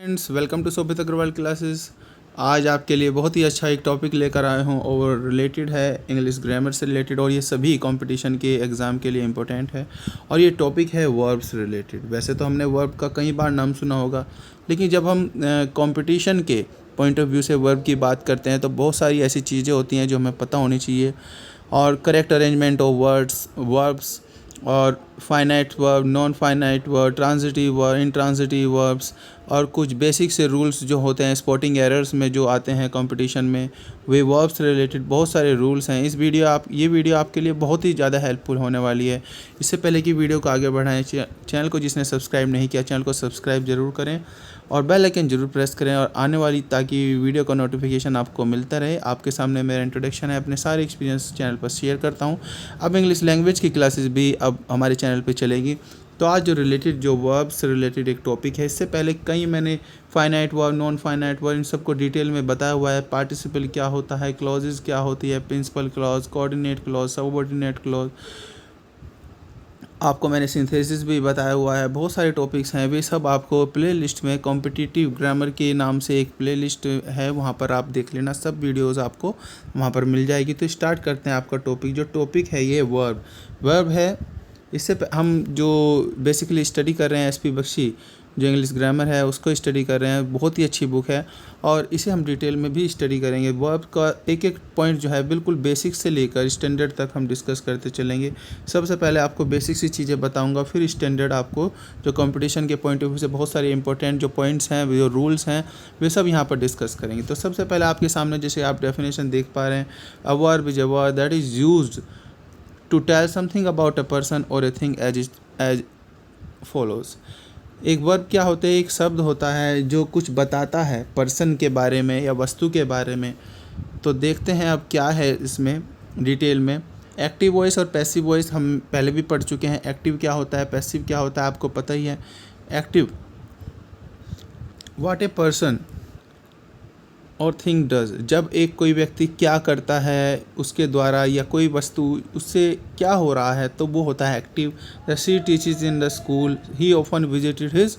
Friends, welcome to Shobhit Agarwal classes. आज आपके लिए बहुत ही अच्छा एक टॉपिक लेकर आए हूँ और रिलेटेड है इंग्लिश ग्रामर से रिलेटेड, और ये सभी कंपटीशन के एग्ज़ाम के लिए इम्पोर्टेंट है। और ये टॉपिक है वर्ब से रिलेटेड। वैसे तो हमने वर्ब का कई बार नाम सुना होगा, लेकिन जब हम कंपटीशन के पॉइंट ऑफ व्यू से वर्ब की बात करते हैं तो बहुत सारी ऐसी चीज़ें होती हैं जो हमें पता होनी चाहिए। और करेक्ट अरेंजमेंट ऑफ वर्ब्स और finite verb, non finite verb, transitive verb, intransitive verbs, और कुछ बेसिक से रूल्स जो होते हैं स्पॉटिंग एरर्स में जो आते हैं कंपटीशन में, वे वर्ब से रिलेटेड बहुत सारे रूल्स हैं। ये वीडियो आपके लिए बहुत ही ज़्यादा हेल्पफुल होने वाली है। इससे पहले कि वीडियो को आगे बढ़ाएं, चैनल को जिसने सब्सक्राइब नहीं किया चैनल को सब्सक्राइब ज़रूर करें और बेल आइकन ज़रूर प्रेस करें और आने वाली ताकि वीडियो का नोटिफिकेशन आपको मिलता रहे। आपके सामने मेरा इंट्रोडक्शन है, अपने सारे एक्सपीरियंस चैनल पर शेयर करता हूँ। अब इंग्लिश लैंग्वेज की क्लासेस भी अब हमारे चैनल पे चलेगी। तो आज जो वर्ब से रिलेटेड एक टॉपिक है, इससे पहले कई मैंने finite verb, non finite verb, इन सबको डिटेल में बताया हुआ है। पार्टिसिपल क्या होता है, क्लॉजेज क्या होती है, principal clause, coordinate clause, subordinate clause, आपको मैंने सिंथेसिस भी बताया हुआ है। बहुत सारे टॉपिक्स हैं, वे सब आपको प्ले लिस्ट में कॉम्पिटिटिव ग्रामर के नाम से एक प्ले लिस्ट है, वहाँ पर आप देख लेना। सब वीडियोस आपको वहाँ पर मिल जाएगी। तो स्टार्ट करते हैं आपका टॉपिक। जो टॉपिक है ये वर्ब है। हम जो बेसिकली स्टडी कर रहे हैं एसपी बख्शी जो इंग्लिश ग्रामर है उसको स्टडी कर रहे हैं। बहुत ही अच्छी बुक है और इसे हम डिटेल में भी स्टडी करेंगे। वर्ब का एक एक पॉइंट जो है बिल्कुल बेसिक से लेकर स्टैंडर्ड तक हम डिस्कस करते चलेंगे। सबसे पहले आपको बेसिक सी चीज़ें बताऊंगा, फिर स्टैंडर्ड आपको जो कंपटीशन के पॉइंट ऑफ व्यू से बहुत सारे इंपॉर्टेंट जो पॉइंट्स हैं, जो रूल्स हैं, वे सब यहाँ पर डिस्कस करेंगे। तो सबसे पहले आपके सामने जैसे आप डेफिनेशन देख पा रहे हैं, a verb is a word that is used to tell something about a person और ए थिंग एज फॉलोज। एक वर्ब क्या होते हैं? एक शब्द होता है जो कुछ बताता है पर्सन के बारे में या वस्तु के बारे में। तो देखते हैं अब क्या है इसमें डिटेल में। एक्टिव वॉइस और पैसिव वॉइस हम पहले भी पढ़ चुके हैं। एक्टिव क्या होता है, पैसिव क्या होता है, आपको पता ही है। एक्टिव, व्हाट ए पर्सन और थिंग डज, जब एक कोई व्यक्ति क्या करता है उसके द्वारा या कोई वस्तु उससे क्या हो रहा है तो वो होता है active. The she teaches in the school, he often visited his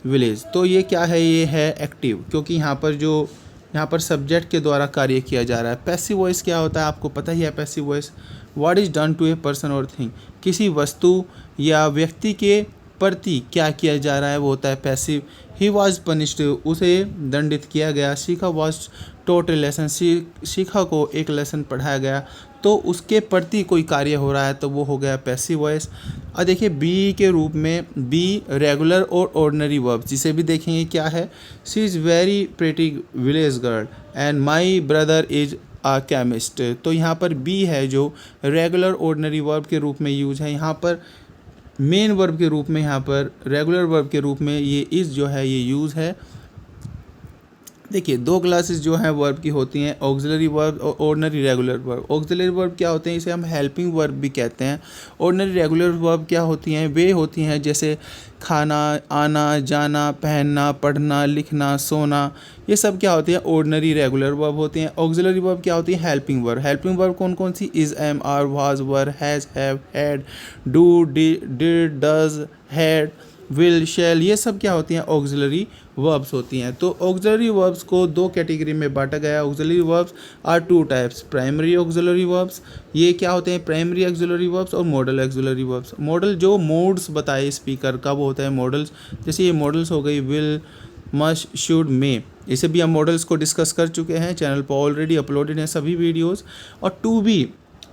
village. तो ये क्या है? ये है एक्टिव, क्योंकि यहाँ पर सब्जेक्ट के द्वारा कार्य किया जा रहा है। पैसिव वॉइस क्या होता है? आपको पता ही है। Passive voice, what is done to a person और थिंग, किसी वस्तु या व्यक्ति के प्रति क्या किया जा रहा है वो होता है पैसिव। ही वॉज पनिश्ड, उसे दंडित किया गया। शिखा वॉज टोट ए लेसन, शिखा को एक लेसन पढ़ाया गया, तो उसके प्रति कोई कार्य हो रहा है तो वो हो गया पैसिव वॉइस। और देखिए बी के रूप में, बी रेगुलर और ऑर्डिनरी वर्ब, जिसे भी देखेंगे क्या है। She is very pretty village girl and my brother is a chemist. तो यहाँ पर बी है जो रेगुलर ऑर्डिनरी वर्ब के रूप में यूज है। यहाँ पर मेन वर्ब के रूप में, यहाँ पर रेगुलर वर्ब के रूप में ये इज़ जो है ये यूज़ है। देखिए दो क्लासेस जो हैं वर्ब की होती हैं, ऑक्सिलरी वर्ब और ordinary regular verb. Auxiliary verb क्या होते हैं? इसे हम हेल्पिंग वर्ब भी कहते हैं। ऑर्डिनरी रेगुलर वर्ब क्या होती हैं? वे होती हैं जैसे खाना, आना, जाना, पहनना, पढ़ना, लिखना, सोना, ये सब क्या होती है? ऑर्डिनरी रेगुलर वर्ब होती हैं। ऑक्सिलरी वर्ब क्या होती है? Helping verb. हेल्पिंग वर्ब कौन कौन सी? Is, am, are, was, were, has, have, had, do, did, does, had, will, shall, ये सब क्या होती हैं? ऑक्सिलरी वर्ब्स होती हैं। तो ऑक्सिलरी वर्ब्स को दो कैटेगरी में बांटा गया है। Auxiliary verbs are two types, primary auxiliary verbs, ये क्या होते हैं? प्राइमरी ऑक्सिलरी वर्ब्स और मॉडल ऑक्सिलरी वर्ब्स। मॉडल जो मोड्स बताए स्पीकर का वो होता है मॉडल्स। जैसे ये मॉडल्स हो गई विल, मस्ट, शुड, मे, इसे भी हम मॉडल्स को डिस्कस कर चुके हैं, चैनल पर ऑलरेडी अपलोडेड हैं सभी वीडियोज़। और टू बी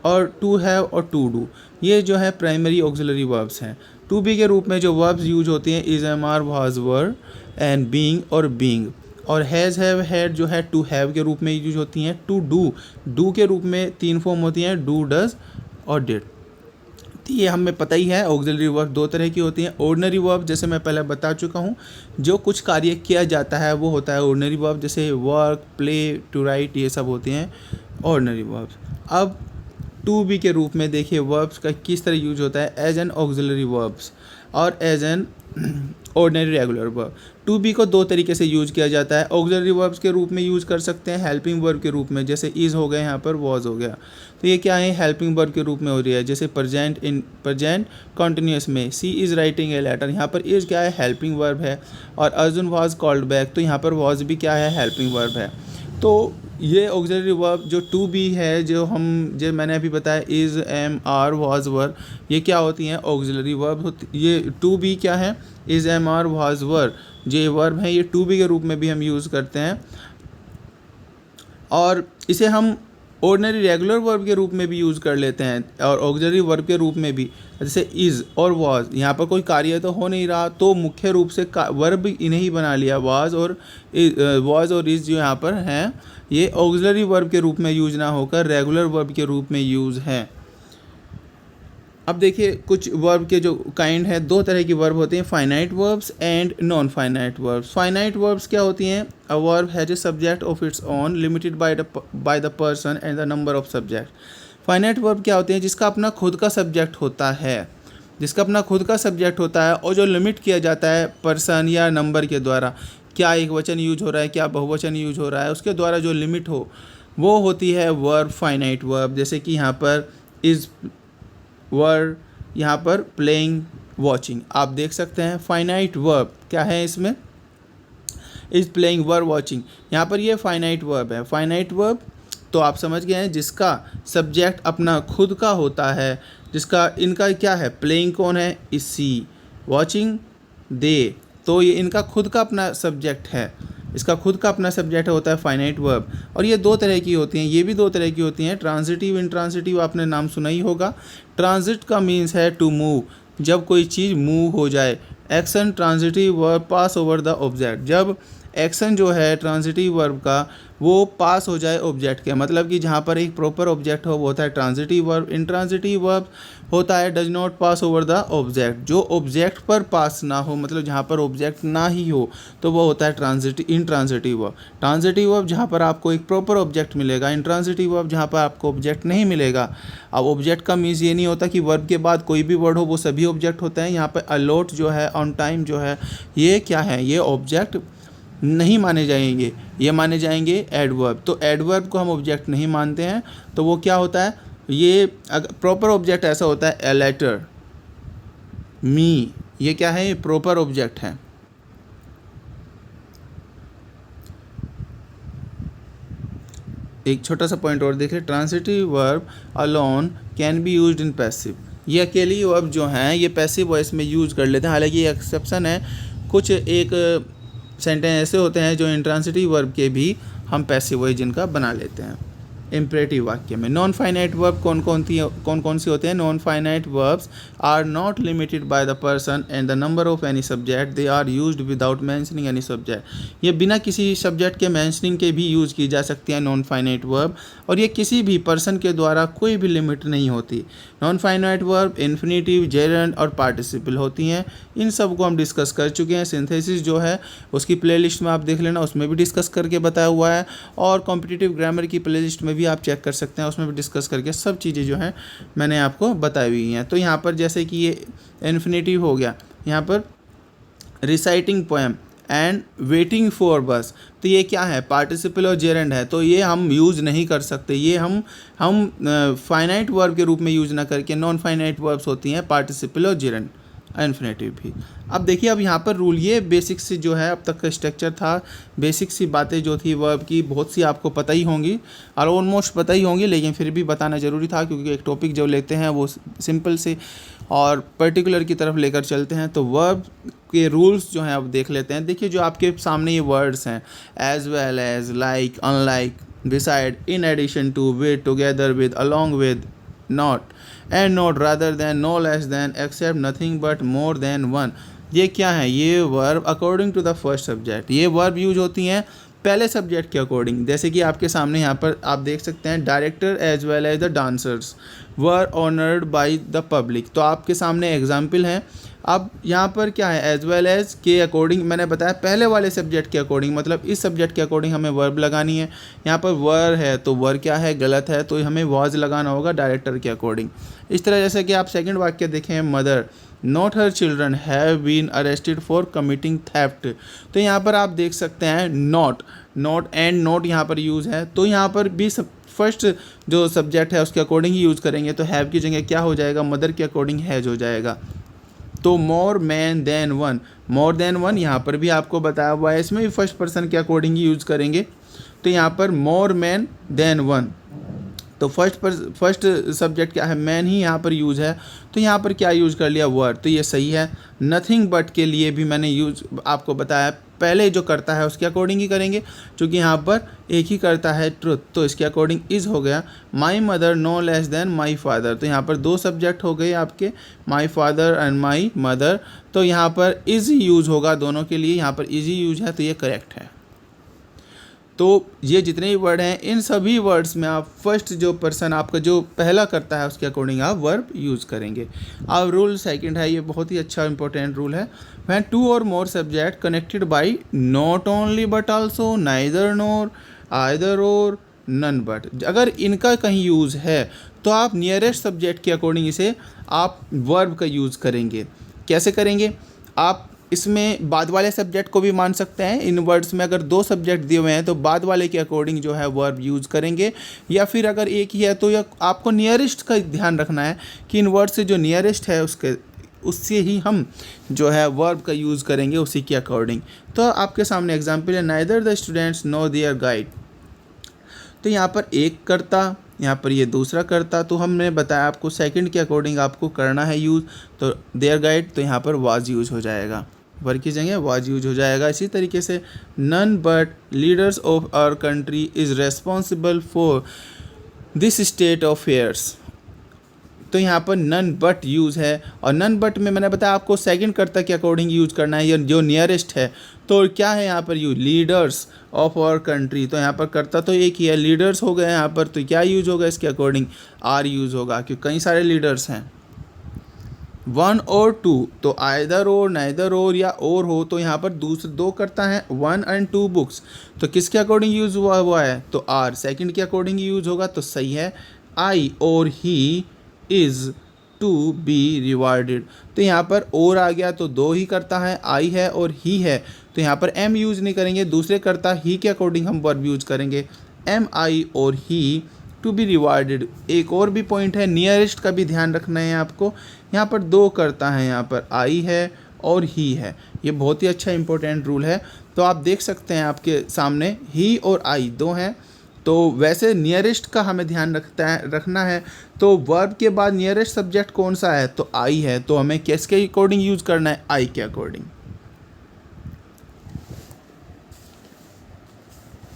और टू हैव और टू डू, ये जो है प्राइमरी ऑक्सिलरी वर्ब्स हैं। टू बी के रूप में जो वर्ब्स यूज होती हैं is, am, are, was, were and being और बीइंग। और हैज़, हैव, हैड जो है टू हैव के रूप में यूज होती हैं। टू डू के रूप में तीन फॉर्म होती हैं, डू, डज और डिड। ये हमें पता ही है। ऑक्सिलरी वर्ब दो तरह की होती हैं। ऑर्डिनरी वर्ब जैसे मैं पहले बता चुका हूँ, जो कुछ कार्य किया जाता है वो होता है ऑर्डिनरी वर्ब, जैसे वर्क, प्ले, टू राइट, ये सब होती हैं ऑर्डिनरी वर्ब्स। अब टू बी के रूप में देखिए वर्ब्स का किस तरह यूज होता है, एज एन ऑक्सिलरी वर्ब्स और as an ordinary regular verb. To be को दो तरीके से यूज किया जाता है, ऑक्सिलरी वर्ब्स के रूप में यूज कर सकते हैं, हेल्पिंग वर्ब के रूप में, जैसे इज़ हो गए, यहाँ पर वॉज हो गया, तो ये क्या है, हेल्पिंग वर्ब के रूप में हो रही है। जैसे प्रेजेंट, इन प्रेजेंट कॉन्टिन्यूस में सी इज़ राइटिंग ए लेटर, यहाँ पर इज़ क्या है, हेल्पिंग वर्ब है। और अर्जुन वॉज कॉल्ड बैक, तो यहाँ पर वॉज भी क्या है, हेल्पिंग वर्ब है। तो ये ऑक्सिलरी वर्ब जो टू बी है, जो मैंने अभी बताया, इज़, एम, आर, वॉज, वर, ये क्या होती हैं, ऑक्सिलरी वर्ब होती। ये टू बी क्या है, इज़, एम, आर, वॉज, वर, जो वर्ब हैं ये टू बी के रूप में भी हम यूज़ करते हैं। और इसे हम ऑर्डिनरी रेगुलर वर्ब के रूप में भी यूज़ कर लेते हैं, और ऑक्सिलरी वर्ब के रूप में भी, जैसे इज़ और वॉज, यहाँ पर कोई कार्य तो हो नहीं रहा, तो मुख्य रूप से वर्ब इन्हें ही बना लिया, वॉज और इज़ जो यहाँ पर हैं, ये ऑक्सिलरी वर्ब के रूप में यूज ना होकर रेगुलर वर्ब के रूप में यूज़ है। अब देखिए कुछ वर्ब के जो काइंड है, दो तरह की वर्ब होती हैं, finite verbs and non finite verbs. Finite verbs क्या होती हैं, a verb has a subject of its own limited by the person and the number of subject. Finite verb क्या होते हैं, जिसका अपना खुद का सब्जेक्ट होता है, जिसका अपना खुद का सब्जेक्ट होता है, और जो लिमिट किया जाता है पर्सन या नंबर के द्वारा, क्या एक वचन यूज हो रहा है, क्या बहुवचन यूज हो रहा है, उसके द्वारा जो लिमिट हो, वो होती है वर्ब फाइनाइट वर्ब। जैसे कि यहाँ पर इज़, वर, यहाँ पर प्लेइंग, वॉचिंग, आप देख सकते हैं फाइनाइट वर्ब क्या है इसमें, इज़, प्लेइंग, वर, वॉचिंग, यहाँ पर ये फाइनाइट वर्ब है। फाइनाइट वर्ब तो आप समझ गए हैं, जिसका सब्जेक्ट अपना खुद का होता है, जिसका, इनका क्या है, प्लेइंग कौन है, इसी, वॉचिंग दे, तो ये इनका खुद का अपना सब्जेक्ट है, इसका खुद का अपना सब्जेक्ट होता है फाइनाइट वर्ब। और ये दो तरह की होती हैं, ये भी दो तरह की होती हैं, ट्रांजिटिव, इंट्रांजिटिव, आपने नाम सुना ही होगा। ट्रांजिट का मीन्स है टू मूव, जब कोई चीज़ मूव हो जाए। Action transitive verb pass over the object, जब एक्शन जो है ट्रांजिटिव वर्ब का वो पास हो जाए ऑब्जेक्ट के, मतलब कि जहाँ पर एक प्रॉपर ऑब्जेक्ट हो वो होता है ट्रांजिटिव वर्ब। इंट्रांजिटिव वर्ब होता है does not pass over the object, जो ऑब्जेक्ट पर पास ना हो, मतलब जहाँ पर ऑब्जेक्ट ना ही हो, तो वो होता है इंट्रांजिटिव वर्ब। ट्रांजिटिव वर्ब जहाँ पर आपको एक प्रॉपर ऑब्जेक्ट मिलेगा, इंट्रांजिटिव वर्ब जहाँ पर आपको ऑब्जेक्ट नहीं मिलेगा। अब ऑब्जेक्ट का मीन्स ये नहीं होता कि वर्ब के बाद कोई भी वर्ड हो वो सभी ऑब्जेक्ट होते हैं। यहाँ पर अलॉट जो है, ऑन टाइम जो है, ये क्या है, ये ऑब्जेक्ट नहीं माने जाएंगे, ये माने जाएंगे एडवर्ब। तो एडवर्ब को हम ऑब्जेक्ट नहीं मानते हैं, तो वो क्या होता है, ये प्रॉपर ऑब्जेक्ट ऐसा होता है, ए लेटर, मी, ये क्या है, ये प्रॉपर ऑब्जेक्ट है। एक छोटा सा पॉइंट और देख ले, transitive verb alone can be used in passive, ये अकेली वर्ब जो हैं ये पैसिव वॉइस में यूज कर लेते हैं। हालांकि ये एक्सेप्शन है, कुछ एक सेंटेंस ऐसे होते हैं जो इंट्रांसिटिव वर्ब के भी हम पैसिव वॉइस जिनका बना लेते हैं इम्परेटिव वाक्य में। नॉन फाइनाइट वर्ब कौन कौन सी होते हैं, non finite verbs are not limited by the person and the number of any subject, they are used without mentioning any subject. ये बिना किसी सब्जेक्ट के मेंशनिंग के भी यूज़ की जा सकती है नॉन फाइनाइट वर्ब, और ये किसी भी पर्सन के द्वारा कोई भी लिमिट नहीं होती। Non finite verb infinitive, gerund और पार्टिसिपल होती हैं। इन सब को हम डिस्कस कर चुके हैं। सिंथेसिस जो है उसकी प्लेलिस्ट में आप देख लेना, उसमें भी डिस्कस करके बताया हुआ है, और कॉम्पिटिटिव ग्रामर की प्लेलिस्ट में भी आप चेक कर सकते हैं, उसमें भी डिस्कस करके सब चीज़ें जो हैं मैंने आपको बताई हुई हैं। तो यहाँ पर जैसे कि ये इन्फिनेटिव हो गया, यहाँ पर reciting poem and waiting for बस, तो ये क्या है, पार्टिसिपल और जेरेंड है, तो ये हम यूज़ नहीं कर सकते। ये हम फाइनाइट वर्ब के रूप में यूज़ ना करके नॉन फाइनाइट वर्ब्स होती हैं पार्टिसिपल और जेरेंड, इन्फिनेटिव भी। अब देखिए, अब यहाँ पर रूल, ये बेसिक सी जो है अब तक का स्ट्रक्चर था, बेसिक सी बातें जो थी वर्ब की बहुत सी आपको पता ही होंगी और ऑलमोस्ट पता ही होंगी, लेकिन फिर भी बताना ज़रूरी था क्योंकि एक टॉपिक जो लेते हैं वो सिंपल से और पर्टिकुलर की तरफ लेकर चलते हैं। तो वर्ब के रूल्स जो हैं अब देख लेते हैं। देखिए, जो आपके सामने ये वर्ड्स हैं, as well as, like, unlike, beside, in addition to, with, together with, along with, not and not, rather than, no less than, except, nothing but, more than one, ये क्या है, ये verb according to the first subject. ये verb use होती हैं पहले subject के according. जैसे कि आपके सामने यहाँ पर आप देख सकते हैं, director as well as the dancers were honoured by the public, तो आपके सामने एग्जाम्पल हैं। अब यहाँ पर क्या है, एज वेल एज के अकॉर्डिंग, मैंने बताया पहले वाले सब्जेक्ट के अकॉर्डिंग, मतलब इस सब्जेक्ट के अकॉर्डिंग हमें वर्ब लगानी है। यहाँ पर वर है तो वर क्या है, गलत है, तो हमें वॉज लगाना होगा डायरेक्टर के अकॉर्डिंग। इस तरह जैसे कि आप सेकंड वाक्य देखें, mother not her children have been arrested for committing theft. तो यहाँ पर आप देख सकते हैं नॉट एंड नॉट यहाँ पर यूज़ है, तो यहाँ पर भी फर्स्ट जो सब्जेक्ट है उसके अकॉर्डिंग ही यूज़ करेंगे। तो हैव की जगह क्या हो जाएगा, मदर के अकॉर्डिंग हैज हो जाएगा। तो मोर मैन देन वन यहाँ पर भी आपको बताया हुआ है, इसमें भी फर्स्ट पर्सन के अकॉर्डिंग ही यूज़ करेंगे। तो यहाँ पर मोर मैन देन वन, तो फर्स्ट सब्जेक्ट क्या है, मैन ही यहाँ पर यूज़ है। तो यहाँ पर क्या यूज़ कर लिया, वर, तो ये सही है। नथिंग बट के लिए भी मैंने यूज़ आपको बताया, पहले जो करता है उसके अकॉर्डिंग ही करेंगे, क्योंकि यहाँ पर एक ही करता है ट्रुथ, तो इसके अकॉर्डिंग इज़ हो गया। My mother no less than my father, तो यहाँ पर दो सब्जेक्ट हो गए आपके, my father and my mother. तो यहाँ पर इज़ यूज़ होगा दोनों के लिए, यहाँ पर इज़ ही यूज़ है, तो ये करेक्ट है। तो ये जितने भी वर्ड हैं इन सभी वर्ड्स में आप फर्स्ट जो पर्सन आपका जो पहला करता है उसके अकॉर्डिंग आप वर्ब यूज़ करेंगे। अब रूल सेकंड है, ये बहुत ही अच्छा इंपॉर्टेंट रूल है। व्हेन टू और more subject connected by not only but also, neither NOR, either और, नन बट, अगर इनका कहीं यूज़ है तो आप नियरेस्ट सब्जेक्ट के अकॉर्डिंग इसे आप वर्ब का यूज़ करेंगे। कैसे करेंगे, आप इसमें बाद वाले सब्जेक्ट को भी मान सकते हैं। इन वर्ड्स में अगर दो सब्जेक्ट दिए हुए हैं तो बाद वाले के अकॉर्डिंग जो है वर्ब यूज़ करेंगे, या फिर अगर एक ही है तो यह आपको नियरेस्ट का ध्यान रखना है कि इन वर्ड से जो नियरेस्ट है उससे ही हम जो है वर्ब का यूज़ करेंगे उसी के अकॉर्डिंग। तो आपके सामने एग्जाम्पल है, neither the students nor their guide, तो यहाँ पर एक करता, यहाँ पर ये दूसरा करता, तो हमने बताया आपको सेकंड के अकॉर्डिंग आपको करना है यूज़, तो देयर गाइड, तो यहाँ पर वाज यूज़ हो जाएगा, वर्ब की जगह वाज यूज हो जाएगा। इसी तरीके से none but leaders of our country is responsible for this state of affairs, तो यहाँ पर नन बट यूज़ है, और नन बट में मैंने बताया आपको सेकंड कर्ता के अकॉर्डिंग यूज़ करना है, या जो नियरेस्ट है। तो क्या है यहाँ पर use, leaders of our country, तो यहाँ पर कर्ता तो एक ही है, लीडर्स हो गए यहाँ पर, तो क्या यूज़ होगा इसके अकॉर्डिंग, आर यूज़ होगा, क्योंकि कई सारे लीडर्स हैं। वन और टू, तो आइदर और, नाइदर और या और हो, तो यहाँ पर दूसरे दो करता है, वन एंड टू बुक्स, तो किसके अकॉर्डिंग यूज़ हुआ है, तो आर सेकंड के अकॉर्डिंग यूज़ होगा, तो सही है। आई और he is to be rewarded, तो यहाँ पर और आ गया तो दो ही करता है, आई है और ही है, तो यहाँ पर एम यूज़ नहीं करेंगे, दूसरे करता ही के अकॉर्डिंग हम वर्ब यूज़ करेंगे, एम आई और ही टू बी रिवार्डेड। एक और भी पॉइंट है, नियरेस्ट का भी ध्यान रखना है आपको, यहाँ पर दो करता है, यहाँ पर आई है और ही है, ये बहुत ही अच्छा इंपॉर्टेंट रूल है। तो आप देख सकते हैं आपके सामने ही और आई दो हैं, तो वैसे नियरेस्ट का हमें ध्यान रखना है। तो वर्ब के बाद नियरेस्ट सब्जेक्ट कौन सा है, तो आई है, तो हमें किसके अकॉर्डिंग यूज़ करना है, आई के अकॉर्डिंग।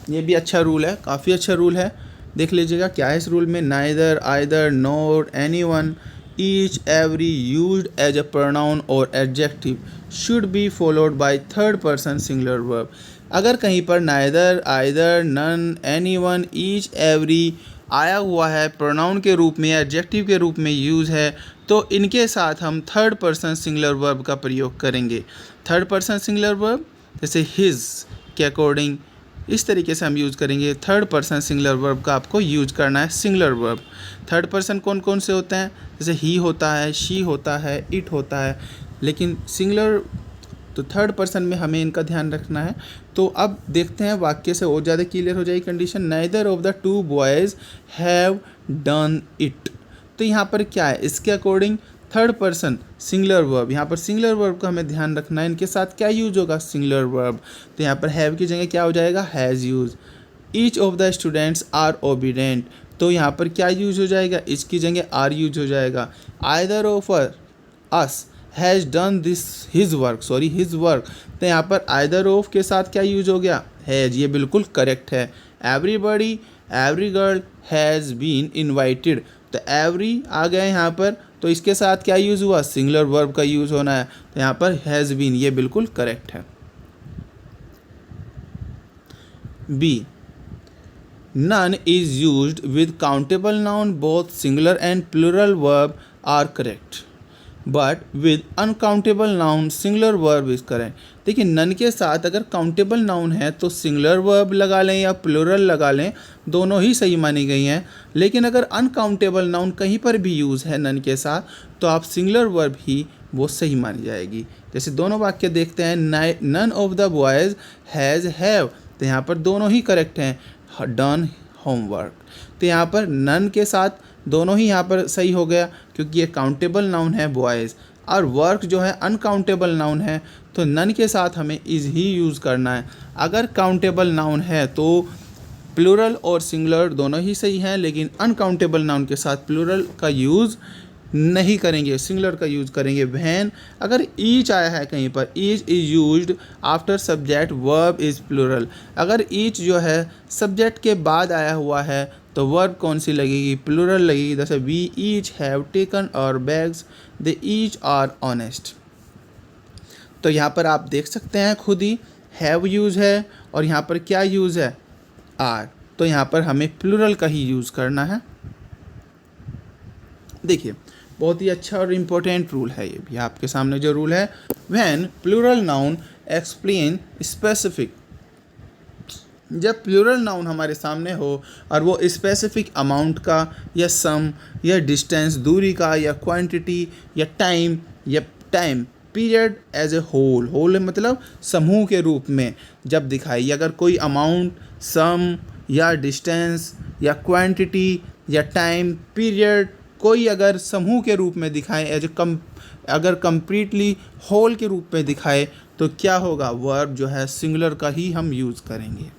ये भी अच्छा रूल है, काफ़ी अच्छा रूल है, देख लीजिएगा क्या है इस रूल में। Neither, either, nor, anyone, each, every used as a pronoun or adjective should be followed by third person singular verb. अगर कहीं पर neither, either, none, anyone, each, every आया हुआ है प्रोनाउन के रूप में या एडजेक्टिव के रूप में यूज़ है, तो इनके साथ हम थर्ड पर्सन सिंगुलर वर्ब का प्रयोग करेंगे। थर्ड पर्सन सिंगुलर वर्ब जैसे हिज के अकॉर्डिंग इस तरीके से हम यूज़ करेंगे। थर्ड पर्सन सिंगुलर वर्ब का आपको यूज़ करना है, सिंगुलर वर्ब। थर्ड पर्सन कौन कौन से होते हैं, जैसे ही होता है, शी होता है, इट होता है, लेकिन सिंगुलर तो थर्ड पर्सन में हमें इनका ध्यान रखना है। तो अब देखते हैं वाक्य से और ज़्यादा क्लियर हो जाएगी condition. Neither of the two boys have done it, तो यहाँ पर क्या है, इसके according third person singular verb, यहाँ पर सिंगुलर वर्ब का हमें ध्यान रखना है, इनके साथ क्या यूज होगा, सिंगुलर वर्ब। तो यहाँ पर हैव की जगह क्या हो जाएगा, has use. Each of the students are obedient, तो यहाँ पर क्या यूज हो जाएगा, इच की जगह आर यूज हो जाएगा। Either of us has done this his work, तो यहाँ पर आइदर ऑफ के साथ क्या यूज हो गया, हैज़, ये बिल्कुल करेक्ट है। Everybody, every girl has been invited, तो एवरी आ गया यहाँ पर, तो इसके साथ क्या यूज़ हुआ, सिंगुलर वर्ब का यूज़ होना है, तो यहाँ पर हैज़ बीन, ये बिल्कुल करेक्ट है। B, none is used with countable noun, both singular and plural verb are correct, but with uncountable noun singular verb is correct. देखिए नन के साथ अगर काउंटेबल नाउन है तो सिंगुलर वर्ब लगा लें या प्लूरल लगा लें, दोनों ही सही मानी गई हैं। लेकिन अगर अनकाउंटेबल नाउन कहीं पर भी यूज़ है नन के साथ, तो आप सिंगुलर वर्ब ही वो सही मानी जाएगी। जैसे दोनों वाक्य देखते हैं, none of the boys has have, तो यहाँ पर दोनों ही करेक्ट हैं। डन होमवर्क, तो यहाँ पर नन के साथ दोनों ही यहाँ पर सही हो गया, क्योंकि ये काउंटेबल नाउन है बॉयज़, और वर्क जो है अनकाउंटेबल नाउन है, तो नन के साथ हमें इज़ ही यूज़ करना है। अगर काउंटेबल नाउन है तो प्लूरल और सिंगुलर दोनों ही सही हैं, लेकिन अनकाउंटेबल नाउन के साथ प्लूरल का यूज़ नहीं करेंगे, सिंगुलर का यूज़ करेंगे। व्हेन अगर ईच आया है कहीं पर, each is used after subject verb is plural, अगर ईच जो है सब्जेक्ट के बाद आया हुआ है तो वर्ब कौन सी लगेगी, प्लूरल लगेगी। जैसे we each have taken our bags, they each are honest. तो यहाँ पर आप देख सकते हैं खुद ही, हैव यूज़ है और यहाँ पर क्या यूज़ है, आर, तो यहाँ पर हमें प्लूरल का ही यूज़ करना है। देखिए बहुत ही अच्छा और इम्पोर्टेंट रूल है ये भी, आपके सामने जो रूल है, when plural noun explain specific, जब प्लूरल नाउन हमारे सामने हो और वो स्पेसिफिक अमाउंट का या सम या डिस्टेंस दूरी का या क्वांटिटी या time period as a whole मतलब समूह के रूप में जब दिखाई, अगर कोई अमाउंट, सम या डिस्टेंस या क्वांटिटी या टाइम पीरियड कोई अगर समूह के रूप में दिखाए, अगर कंप्लीटली होल के रूप में दिखाए, तो क्या होगा, वर्ब जो है सिंगुलर का ही हम यूज़ करेंगे।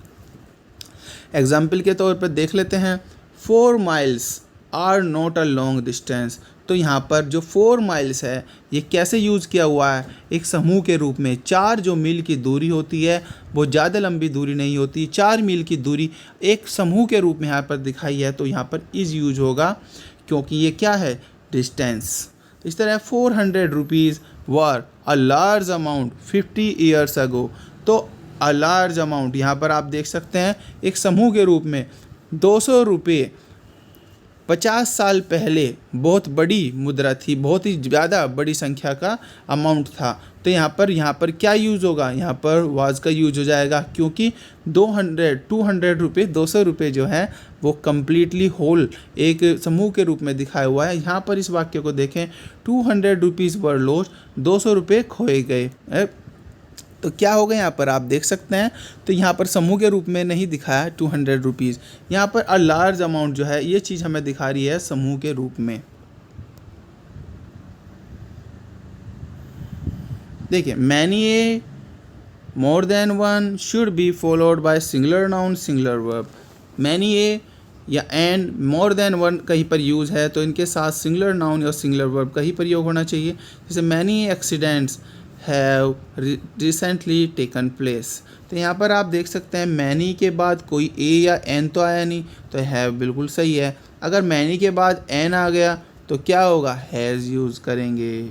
एग्जाम्पल के तौर पर देख लेते हैं, 4 miles are not a long distance, तो यहाँ पर जो 4 माइल्स है ये कैसे यूज़ किया हुआ है, एक समूह के रूप में। 4 जो मील की दूरी होती है वो ज़्यादा लंबी दूरी नहीं होती, 4 मील की दूरी एक समूह के रूप में यहाँ पर दिखाई है, तो यहाँ पर इज़ यूज होगा, क्योंकि ये क्या है, डिस्टेंस। इस तरह 400 rupees were a large amount 50 years ago, तो अ लार्ज अमाउंट यहाँ पर आप देख सकते हैं एक समूह के रूप में 200 रुपये 50 साल पहले बहुत बड़ी मुद्रा थी, बहुत ही ज़्यादा बड़ी संख्या का अमाउंट था, तो यहाँ पर क्या यूज़ होगा, यहाँ पर वाज का यूज हो जाएगा, क्योंकि 200 रुपये 200 रुपये जो है वो कम्प्लीटली होल एक समूह के रूप में दिखाया हुआ है। यहाँ पर इस वाक्य को देखें, 200 रुपीज़ वर लॉस्ट, 200 रुपये खोए गए, तो क्या होगा यहाँ पर आप देख सकते हैं, तो यहाँ पर समूह के रूप में नहीं दिखाया 200 रुपीज़, यहाँ पर अ लार्ज अमाउंट जो है ये चीज़ हमें दिखा रही है समूह के रूप में। देखिए many a more than one should be followed bye singular noun singular verb, many a या एंड मोर देन वन कहीं पर यूज़ है तो इनके साथ सिंगुलर नाउन या सिंगुलर वर्ब का ही प्रयोग होना चाहिए। जैसे many accidents have recently taken place, तो यहाँ पर आप देख सकते हैं मैनी के बाद कोई ए या एन तो आया नहीं, तो हैव बिल्कुल सही है। अगर मैनी के बाद एन आ गया तो क्या होगा, हैज़ यूज़ करेंगे,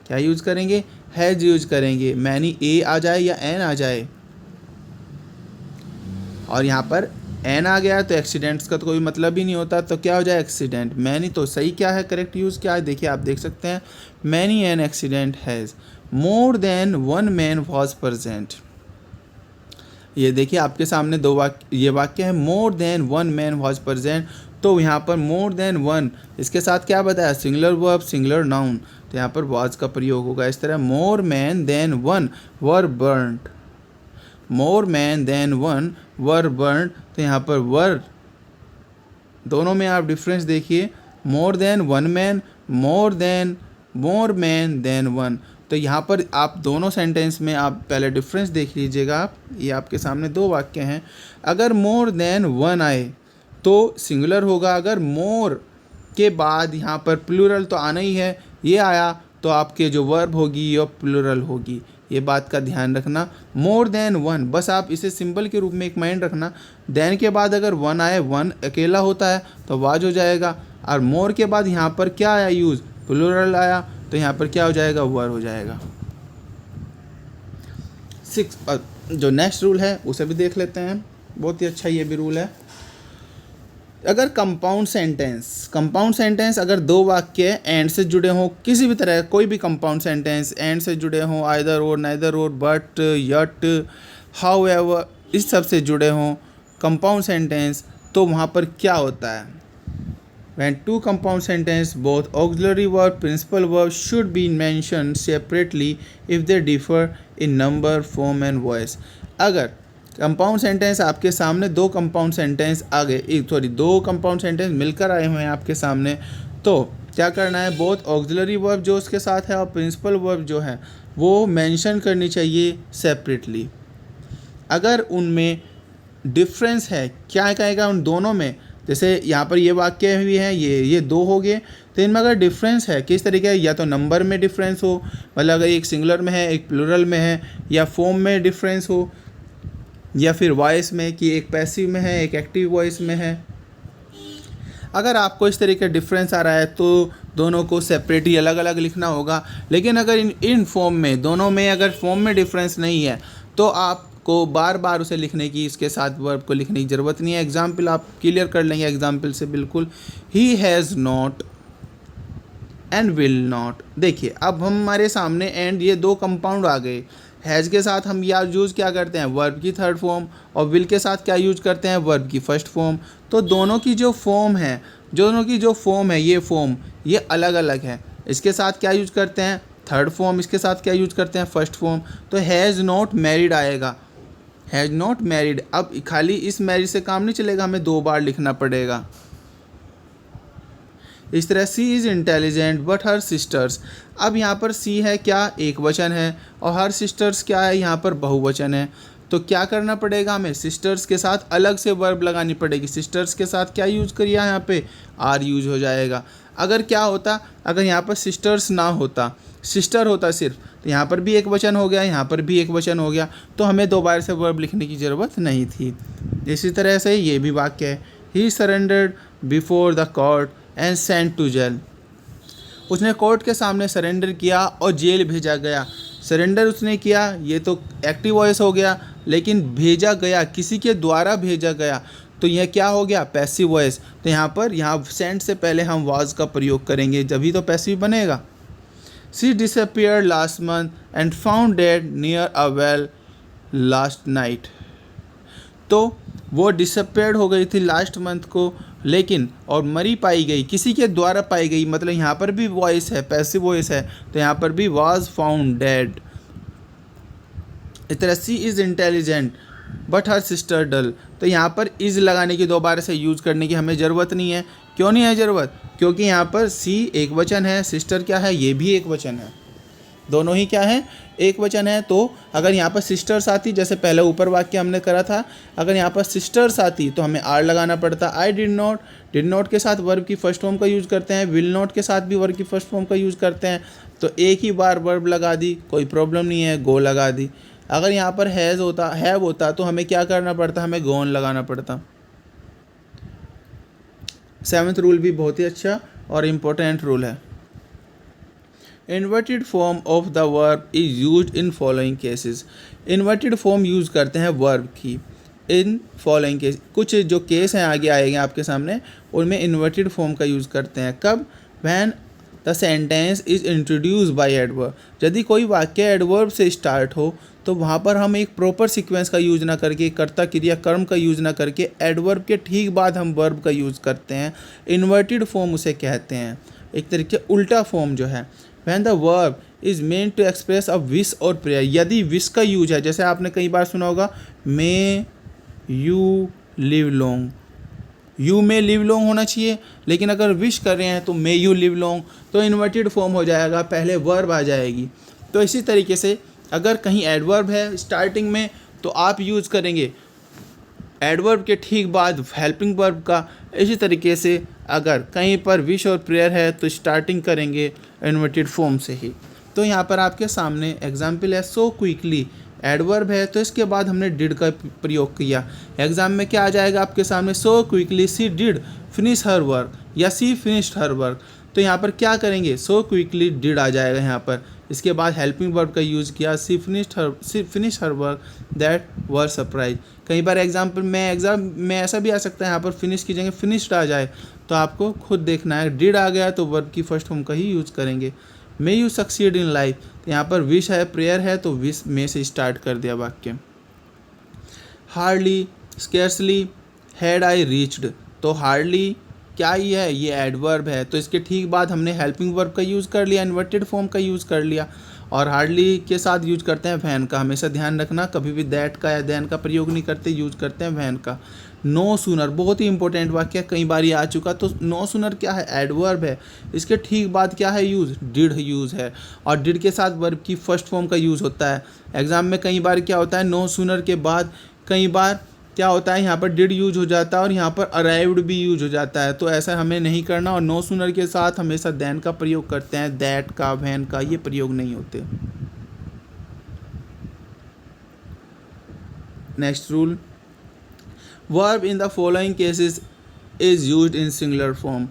क्या यूज़ करेंगे, हैज़ यूज़ करेंगे। मैनी ए आ जाए या एन आ जाए और यहाँ पर एन आ गया तो एक्सीडेंट्स का तो कोई मतलब ही नहीं होता, तो क्या हो जाए, एक्सीडेंट। मैनी तो सही क्या है, करेक्ट यूज़ क्या है, देखिए आप देख सकते हैं, many an accident has more than one man was present, ये देखिए आपके सामने ये वाक्य है, मोर than one man was present, तो यहाँ पर मोर देन वन इसके साथ क्या बताया, सिंगुलर वर्ब सिंगुलर नाउन, तो यहाँ पर वॉज का प्रयोग होगा। इस तरह मोर मैन देन वन वर burned, more man then one वर बर्न्ड, तो यहाँ पर वर दोनों में आप डिफरेंस देखिए, मोर than one man, more man then one, तो यहाँ पर आप दोनों सेंटेंस में आप पहले डिफरेंस देख लीजिएगा आप, ये आपके सामने दो वाक्य हैं। अगर मोर देन वन आए तो सिंगुलर होगा, अगर मोर के बाद यहाँ पर प्लूरल तो आना ही है, ये आया तो आपके जो वर्ब होगी ये प्लूरल होगी, ये बात का ध्यान रखना। मोर देन वन, बस आप इसे सिंबल के रूप में एक माइंड रखना, देन के बाद अगर वन आए, वन अकेला होता है तो वाज हो जाएगा, और मोर के बाद यहाँ पर क्या आया यूज़, प्लूरल आया, तो यहाँ पर क्या हो जाएगा, वर हो जाएगा। 6 जो नेक्स्ट रूल है उसे भी देख लेते हैं, बहुत ही अच्छा ये भी रूल है। अगर कंपाउंड सेंटेंस अगर दो वाक्य एंड से जुड़े हों, किसी भी तरह कोई भी कंपाउंड सेंटेंस एंड से जुड़े हों, आइदर और, नाइदर और, बट, यट, हाउएवर, इस सब से जुड़े हों कंपाउंड सेंटेंस, तो वहाँ पर क्या होता है, When two compound sentence, both auxiliary verb, principal verb should be mentioned separately if they differ in number, form and voice. अगर कंपाउंड सेंटेंस आपके सामने दो कंपाउंड सेंटेंस आ गए, दो कंपाउंड सेंटेंस मिलकर आए हुए हैं आपके सामने, तो क्या करना है, बोथ ऑक्सिलरी वर्ब जो उसके साथ है और प्रिंसिपल वर्ब जो है वो मेंशन करनी चाहिए सेपरेटली। अगर उनमें डिफरेंस है, क्या कहेगा उन दोनों में, जैसे यहाँ पर ये वाक्य भी है, ये दो हो गए, तो इनमें अगर डिफरेंस है किस तरीके है, या तो नंबर में डिफरेंस हो, मतलब अगर एक सिंगुलर में है एक प्लूरल में है, या फॉर्म में डिफरेंस हो, या फिर वॉइस में कि एक पैसिव में है एक एक्टिव वॉइस में है। अगर आपको इस तरीके का डिफरेंस आ रहा है तो दोनों को सेपरेटली अलग अलग लिखना होगा। लेकिन अगर इन फॉर्म में दोनों में अगर फॉर्म में डिफरेंस नहीं है तो आपको बार बार उसे लिखने की, इसके साथ वर्ब को लिखने की ज़रूरत नहीं है। एग्जाम्पल आप क्लियर कर लेंगे एग्जाम्पल से बिल्कुल। He has not and will not. देखिए अब हमारे सामने एंड ये दो कंपाउंड आ गए। हैज़ के साथ हम या यूज़ क्या करते हैं, वर्ब की थर्ड फॉर्म, और विल के साथ क्या यूज करते हैं, वर्ब की फर्स्ट फॉर्म। तो दोनों की जो फॉर्म है ये फॉर्म ये अलग अलग है। इसके साथ क्या यूज करते हैं, थर्ड फॉर्म, इसके साथ क्या यूज करते हैं, फर्स्ट फॉर्म। तो हैज़ नॉट मैरिड आएगा, हैज़ नॉट मैरिड। अब खाली इस मैरिड से काम नहीं चलेगा, हमें दो बार लिखना पड़ेगा। इस तरह she is intelligent but her sisters. अब यहाँ पर सी है क्या, एक वचन है, और हर सिस्टर्स क्या है, यहाँ पर बहुवचन है। तो क्या करना पड़ेगा, हमें सिस्टर्स के साथ अलग से वर्ब लगानी पड़ेगी। सिस्टर्स के साथ क्या यूज़ करिए, यहाँ पे आर यूज हो जाएगा। अगर क्या होता, अगर यहाँ पर सिस्टर्स ना होता, सिस्टर होता सिर्फ, तो यहाँ पर भी एक वचन हो गया, यहाँ पर भी एक वचन हो गया, तो हमें दोबारा से वर्ब लिखने की ज़रूरत नहीं थी। इसी तरह से ये भी वाक्य है, he surrendered before the court and sent to jail. उसने कोर्ट के सामने सरेंडर किया और जेल भेजा गया। सरेंडर उसने किया, ये तो एक्टिव वॉइस हो गया, लेकिन भेजा गया, किसी के द्वारा भेजा गया, तो यह क्या हो गया, पैसिव वॉइस। तो यहाँ सेंट से पहले हम वाज का प्रयोग करेंगे, जभी तो पैसिव बनेगा। She disappeared last month and found dead near a well last night. तो वो डिसअपियर्ड हो गई थी लास्ट मंथ को, लेकिन और मरी पाई गई, किसी के द्वारा पाई गई, मतलब यहाँ पर भी वॉइस है, पैसिव वॉइस है, तो यहाँ पर भी वाज फाउंड डेड। इस तरह she is intelligent but her sister dull. तो यहाँ पर इज़ लगाने की दोबारा से यूज़ करने की हमें ज़रूरत नहीं है। क्यों नहीं है ज़रूरत, क्योंकि यहाँ पर सी एक वचन है, सिस्टर क्या है, ये भी एक वचन है, दोनों ही क्या है, एक वचन है। तो अगर यहाँ पर सिस्टर्स आती, जैसे पहले ऊपर वाक्य हमने करा था, अगर यहाँ पर सिस्टर्स आती तो हमें आर लगाना पड़ता। आई डिड नॉट के साथ वर्ब की फर्स्ट फॉर्म का यूज़ करते हैं, विल नॉट के साथ भी वर्ब की फर्स्ट फॉर्म का यूज़ करते हैं, तो एक ही बार वर्ब लगा दी, कोई प्रॉब्लम नहीं है, गो लगा दी। अगर यहाँ पर हैज़ होता, हैव होता, तो हमें क्या करना पड़ता, हमें गोन लगाना पड़ता। 7th रूल भी बहुत ही अच्छा और इम्पोर्टेंट रूल है। Inverted form of the verb is used in following cases. Inverted form use करते हैं वर्ब की इन फॉलोइंग केस। कुछ जो केस हैं आगे आएंगे आपके सामने, उनमें इन्वर्टेड फॉर्म का यूज़ करते हैं। कब, when the sentence is introduce by adverb. यदि कोई वाक्य एडवर्ब से स्टार्ट हो तो वहाँ पर हम एक प्रॉपर सीक्वेंस का यूज़ ना करके, कर्ता क्रिया कर्म का यूज़ ना करके, एडवर्ब के ठीक बाद हम वर्ब का यूज़ करते हैं। इन्वर्टेड फॉर्म उसे कहते हैं, एक तरीके उल्टा फॉर्म जो है। When the verb is meant to express a wish or prayer, यदि विश का यूज है, जैसे आपने कई बार सुना होगा, may you live long, you may live long होना चाहिए, लेकिन अगर विश कर रहे हैं तो मे यू लिव लॉन्ग, तो इन्वर्टेड फॉर्म हो जाएगा, पहले वर्ब आ जाएगी। तो इसी तरीके से अगर कहीं एडवर्ब है स्टार्टिंग में तो आप यूज़ करेंगे एडवर्ब के ठीक बाद हेल्पिंग वर्ब का। इसी तरीके से अगर कहीं पर विश और प्रेयर है तो स्टार्टिंग करेंगे इन्वर्टेड फॉर्म से ही। तो यहाँ पर आपके सामने एग्जाम्पल है, सो क्विकली एडवर्ब है तो इसके बाद हमने डिड का प्रयोग किया। एग्जाम में क्या आ जाएगा आपके सामने, so quickly see did finish her work या सी फिनिश्ड हर वर्क। तो यहाँ पर क्या करेंगे, सो क्विकली डिड आ जाएगा यहाँ पर, इसके बाद हेल्पिंग वर्ब का यूज़ किया, she finish her work that were surprise. कई बार एग्जाम में ऐसा भी आ सकता है यहाँ पर फिनिश की जगह फिनिश्ड आ जाए, तो आपको खुद देखना है। डिड आ गया तो वर्ब की फर्स्ट फॉर्म का ही यूज़ करेंगे। May you succeed in life, तो यहाँ पर विश है, प्रेयर है, तो विश मे से स्टार्ट कर दिया वाक्य। Hardly scarcely had I reached, तो हार्डली क्या ही है, ये एडवर्ब है, तो इसके ठीक बाद हमने हेल्पिंग वर्ब का यूज़ कर लिया, इन्वर्टेड फॉर्म का यूज़ कर लिया। और हार्डली के साथ यूज करते हैं वैन का। हमेशा ध्यान रखना, कभी भी दैट का या देन का प्रयोग नहीं करते, यूज करते हैं वैन का। नो सूनर बहुत ही इंपॉर्टेंट वाक्य, कई बार ये आ चुका। तो नो सूनर क्या है, एडवर्ब है। इसके ठीक बाद क्या है यूज़, डिड यूज़ है। और डिड के साथ वर्ब की फर्स्ट फॉर्म का यूज़ होता है। एग्जाम में कई बार क्या होता है, नो सूनर के बाद कई बार क्या होता है, यहाँ पर डिड यूज हो जाता है और यहाँ पर अराइव्ड भी यूज हो जाता है। तो ऐसा हमें नहीं करना। और नो सूनर के साथ हमेशा देन का प्रयोग करते हैं, दैट का, वैन का ये प्रयोग नहीं होते। Next rule, verb in the following cases is used in singular form.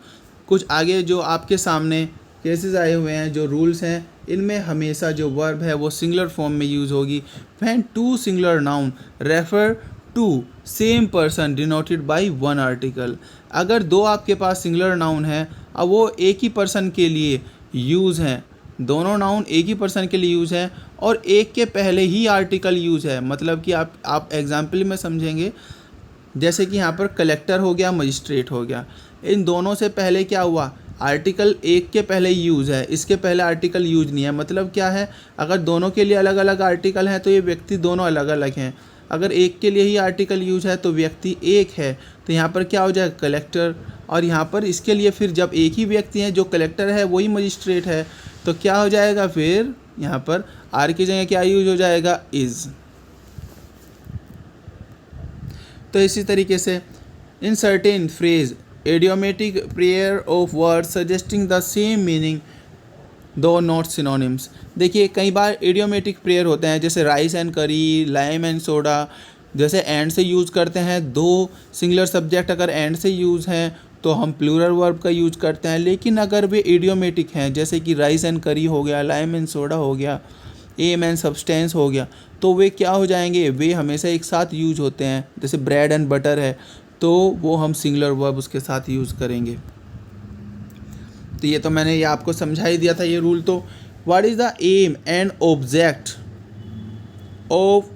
कुछ आगे जो आपके सामने केसेस आए हुए हैं, जो रूल्स हैं, इनमें हमेशा जो वर्ब है वो सिंगुलर फॉर्म में यूज़ होगी। When two singular noun refer to same person denoted by one article. अगर दो आपके पास सिंगुलर नाउन है, अब वो एक ही पर्सन के लिए यूज़ हैं, दोनों नाउन एक ही पर्सन के लिए यूज़ है और एक के पहले ही आर्टिकल यूज़ है। मतलब कि आप एग्जाम्पल में समझेंगे, जैसे कि यहाँ पर कलेक्टर हो गया, मजिस्ट्रेट हो गया, इन दोनों से पहले क्या हुआ, आर्टिकल एक के पहले यूज़ है, इसके पहले आर्टिकल यूज नहीं है। मतलब क्या है, अगर दोनों के लिए अलग अलग आर्टिकल हैं तो ये व्यक्ति दोनों अलग अलग हैं। अगर एक के लिए ही आर्टिकल यूज है तो व्यक्ति एक है, तो यहाँ पर क्या हो जाएगा, कलेक्टर। और यहाँ पर इसके लिए फिर जब एक ही व्यक्ति है, जो कलेक्टर है वही मजिस्ट्रेट है, तो क्या हो जाएगा, फिर यहाँ पर आर की जगह क्या यूज हो जाएगा, इज़। तो इसी तरीके से in certain phrase idiomatic pair of words suggesting the same meaning though not synonyms। देखिए कई बार idiomatic pair होते हैं, जैसे राइस एंड करी, लाइम एंड सोडा, जैसे एंड से यूज़ करते हैं। दो सिंगुलर सब्जेक्ट अगर एंड से यूज़ हैं तो हम प्लूरल वर्ब का यूज़ करते हैं। लेकिन अगर वे idiomatic हैं, जैसे कि राइस एंड करी हो गया, लाइम एंड सोडा हो गया, एम एंड सब्सटेंस हो गया, तो वे क्या हो जाएंगे, वे हमेशा एक साथ यूज होते हैं। जैसे ब्रेड एंड बटर है, तो वो हम सिंगुलर वर्ब उसके साथ यूज़ करेंगे। तो ये तो मैंने ये आपको समझा ही दिया था ये रूल। तो what is the aim and object of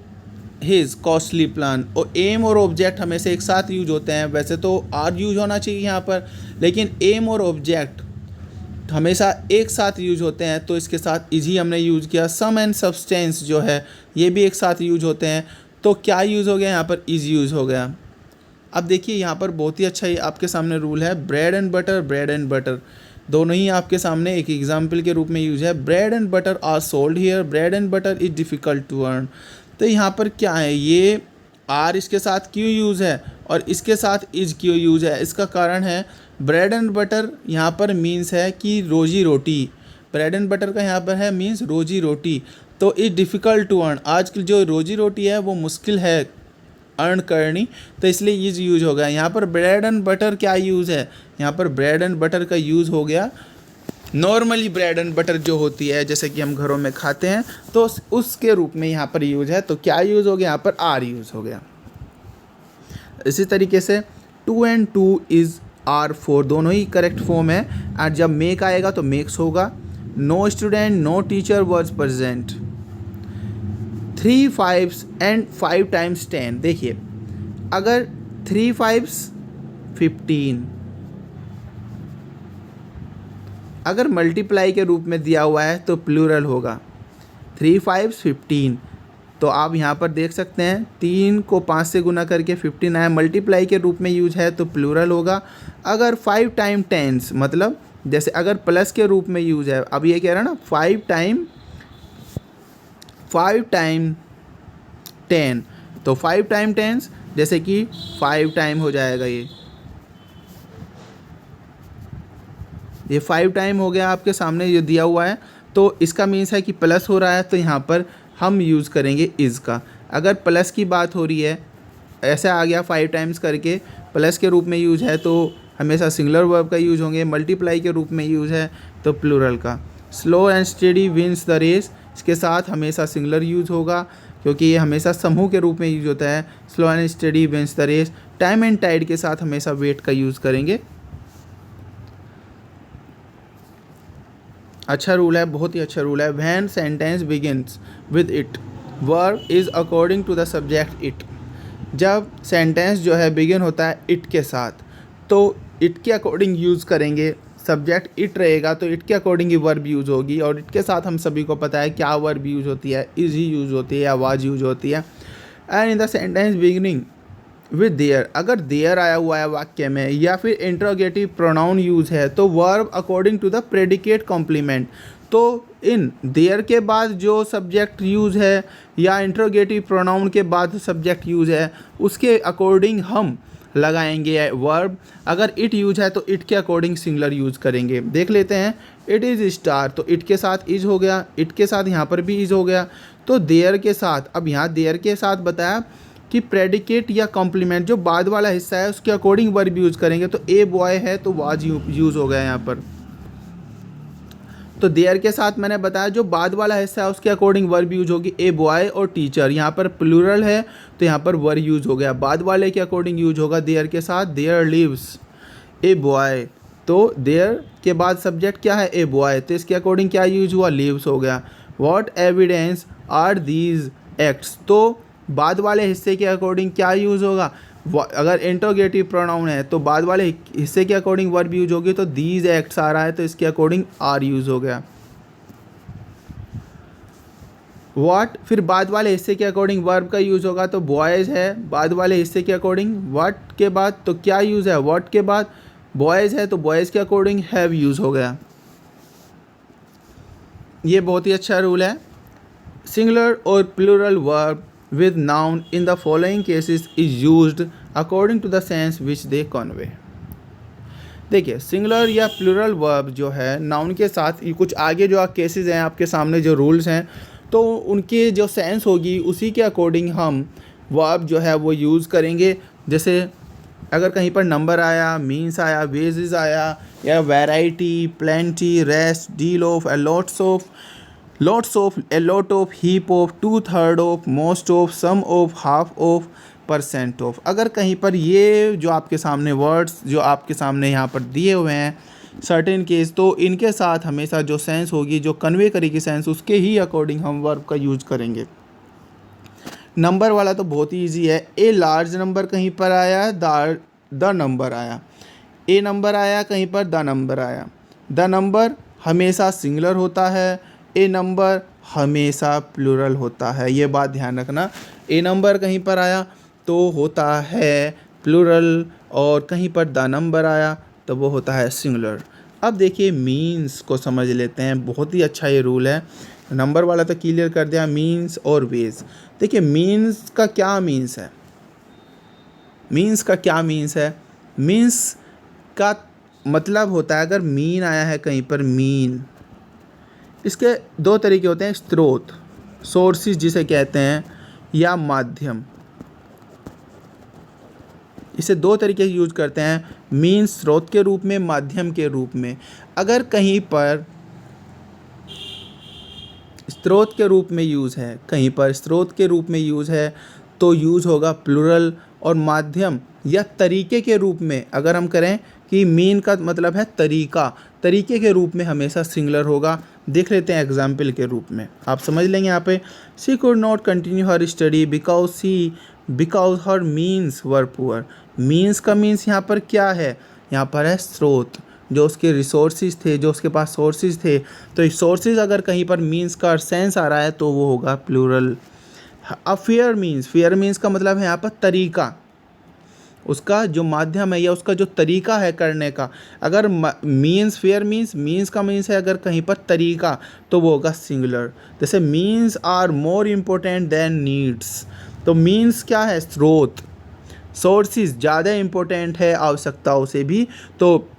his costly plan. और एम और ऑब्जेक्ट हमेशा एक साथ यूज होते हैं। वैसे तो आर यूज होना चाहिए यहाँ पर, लेकिन एम और ऑब्जेक्ट हमेशा एक साथ यूज होते हैं, तो इसके साथ इज ही हमने यूज किया। सम एंड सब्सटेंस जो है ये भी एक साथ यूज होते हैं, तो क्या यूज़ हो गया, यहाँ पर इज यूज़ हो गया। अब देखिए यहाँ पर बहुत ही अच्छा ही आपके सामने रूल है, bread and butter, bread and butter दोनों ही आपके सामने एक एग्जाम्पल के रूप में यूज है। Bread and butter are sold here, bread and butter is difficult to earn. तो यहाँ पर क्या है, ये आर इसके साथ क्यों यूज़ है और इसके साथ इज क्यों यूज़ है, इसका कारण है ब्रेड एंड बटर यहाँ पर मीन्स है कि रोजी रोटी। ब्रेड एंड बटर का यहाँ पर है मीन्स रोजी रोटी। तो इज डिफ़िकल्ट टू अर्न, आज की जो रोजी रोटी है वो मुश्किल है अर्न करनी, तो इसलिए इज यूज हो गया। यहाँ पर ब्रेड एंड बटर क्या यूज़ है, यहाँ पर ब्रेड एंड बटर का यूज़ हो गया नॉर्मली ब्रेड एंड बटर जो होती है, जैसे कि हम घरों में खाते हैं, तो उसके रूप में यहाँ पर यूज है। तो क्या यूज़ हो गया, यहाँ पर आर यूज़ हो गया। इसी तरीके से two and two is are four दोनों ही करेक्ट फॉर्म है। और जब मेक आएगा तो मेक्स होगा। No student no teacher was present. 3 5s एंड 5 times 10। देखिए अगर 3 5s 15 अगर मल्टीप्लाई के रूप में दिया हुआ है तो प्लूरल होगा। 3 5s 15, तो आप यहाँ पर देख सकते हैं 3 को 5 से गुना करके 15 आया, मल्टीप्लाई के रूप में यूज है तो प्लूरल होगा। अगर 5 times 10 मतलब जैसे अगर प्लस के रूप में यूज है, अब ये कह रहा है ना 5 times 10, तो 5 times 10 जैसे कि 5 टाइम हो जाएगा। ये 5 टाइम हो गया आपके सामने ये दिया हुआ है, तो इसका मीन्स है कि प्लस हो रहा है, तो यहाँ पर हम यूज़ करेंगे इज़ का। अगर प्लस की बात हो रही है, ऐसे आ गया 5 टाइम्स करके प्लस के रूप में यूज है, तो हमेशा सिंगुलर वर्ब का यूज होंगे। मल्टीप्लाई के रूप में यूज है तो प्लूरल का। Slow and steady wins the race, इसके साथ हमेशा सिंगुलर यूज होगा क्योंकि ये हमेशा समूह के रूप में यूज होता है। Slow and steady wins the race. Time and tide के साथ हमेशा वेट का यूज़ करेंगे। अच्छा रूल है, बहुत ही अच्छा रूल है। When sentence begins with it, verb is according to the subject it. जब सेंटेंस जो है बिगिन होता है इट के साथ, तो इट के अकॉर्डिंग यूज़ करेंगे, सब्जेक्ट इट रहेगा तो इट के अकॉर्डिंग ही वर्ब यूज़ होगी। और इट के साथ हम सभी को पता है क्या वर्ब यूज़ होती है, इज़ ही यूज़ होती है या वाज यूज़ होती है। And in the sentence beginning with their, अगर देयर आया हुआ है वाक्य में या फिर इंट्रोगेटिव प्रोनाउन यूज़ है तो verb according to the predicate complement. तो इन देयर के बाद जो सब्जेक्ट यूज़ है या इंट्रोगेटिव प्रोनाउन के बाद सब्जेक्ट यूज़ है उसके अकॉर्डिंग हम लगाएंगे वर्ब। अगर इट यूज है तो इट के अकॉर्डिंग सिंगुलर यूज करेंगे। देख लेते हैं, इट इज़ स्टार, तो इट के साथ इज हो गया, इट के साथ यहाँ पर भी इज हो गया। तो देयर के साथ, अब यहाँ देयर के साथ बताया कि प्रेडिकेट या कॉम्प्लीमेंट जो बाद वाला हिस्सा है उसके अकॉर्डिंग वर्ब यूज करेंगे। तो ए बॉय है तो वाज यूज हो गया यहाँ पर। तो देयर के साथ मैंने बताया जो बाद वाला हिस्सा है उसके अकॉर्डिंग वर्ब यूज होगी, ए बॉय और टीचर। यहाँ पर प्लूरल है तो यहाँ पर वर्ब यूज हो गया, बाद वाले के अकॉर्डिंग यूज होगा देयर के साथ, देयर लिव्स ए बॉय। तो देयर के बाद सब्जेक्ट क्या है, ए बॉय, तो इसके अकॉर्डिंग क्या यूज हुआ, लिव्स हो गया। What evidence are these acts, तो बाद वाले हिस्से के अकॉर्डिंग क्या यूज होगा, अगर इंट्रोगेटिव प्रोनाउन है तो बाद वाले हिस्से के अकॉर्डिंग वर्ब यूज होगी। तो दीज एक्ट्स आ रहा है तो इसके अकॉर्डिंग आर यूज हो गया। व्हाट, फिर बाद वाले हिस्से के अकॉर्डिंग वर्ब का यूज होगा तो बॉयज़ है, बाद वाले हिस्से के अकॉर्डिंग व्हाट के बाद तो क्या यूज है, व्हाट के बाद बॉयज़ है तो बॉयज़ के अकॉर्डिंग हैव यूज हो गया। ये बहुत ही अच्छा रूल है। सिंगुलर और plural verb with noun in the following cases is used according to the sense which they convey। देखिए सिंगुलर या प्लूरल वर्ब जो है नाउन के साथ, ये कुछ आगे जो केसेस हैं आपके सामने जो रूल्स हैं तो उनके जो सेंस होगी उसी के अकॉर्डिंग हम वर्ब जो है वो यूज़ करेंगे। जैसे अगर कहीं पर नंबर आया, मीन्स आया, वेजेस आया, या variety, plenty, rest, deal of, lots of, a lot of, heap of, 2/3 of, most of, some of, half of, percent of. अगर कहीं पर ये जो आपके सामने वर्ड्स जो आपके सामने यहाँ पर दिए हुए हैं सर्टेन केस, तो इनके साथ हमेशा जो सेंस होगी, जो कन्वे करेगी सेंस, उसके ही अकॉर्डिंग हम वर्ब का यूज करेंगे। नंबर वाला तो बहुत ही ईजी है। ए लार्ज नंबर कहीं पर आया, द नंबर आया, ए नंबर आया कहीं पर, द नंबर आया। द नंबर हमेशा सिंगुलर होता है, ए नंबर हमेशा प्लूरल होता है, ये बात ध्यान रखना। ए नंबर कहीं पर आया तो होता है प्लूरल, और कहीं पर द नंबर आया तो वो होता है सिंगुलर। अब देखिए मीन्स को समझ लेते हैं, बहुत ही अच्छा ये रूल है। नंबर वाला तो क्लियर कर दिया, मीन्स और वेज। देखिए मीन्स का क्या मीन्स है, मीन्स का क्या मीन्स है, मीन्स का मतलब होता है, अगर मीन आया है कहीं पर, मीन, इसके दो तरीके होते हैं, स्रोत, सोर्सेज जिसे कहते हैं, या माध्यम। इसे दो तरीके से यूज करते हैं, मीन स्रोत के रूप में, माध्यम के रूप में। अगर कहीं पर स्रोत के रूप में यूज़ है, कहीं पर स्रोत के रूप में यूज़ है तो यूज़ होगा प्लूरल, और माध्यम या तरीके के रूप में अगर हम करें कि मीन का मतलब है तरीका, तरीके के रूप में हमेशा सिंगुलर होगा। देख लेते हैं एग्जाम्पल के रूप में, आप समझ लेंगे यहाँ पे। She could not continue her study because her means were poor. Means का मीन्स यहाँ पर क्या है, यहाँ पर है स्रोत, जो उसके रिसोर्सेज थे, जो उसके पास सोर्सेज थे। तो सोर्सेज अगर कहीं पर मीन्स का सेंस आ रहा है तो वो होगा प्लूरल। अब फेयर मीन्स का मतलब है यहाँ पर तरीका, उसका जो माध्यम है या उसका जो तरीका है करने का। अगर मीन्स फेयर मीन्स का मीन्स है अगर कहीं पर तरीका तो वो होगा सिंगुलर। जैसे means are more important than needs, तो मीन्स क्या है, स्रोत, सोर्सेज ज़्यादा इम्पोर्टेंट है आवश्यकताओं से भी। तो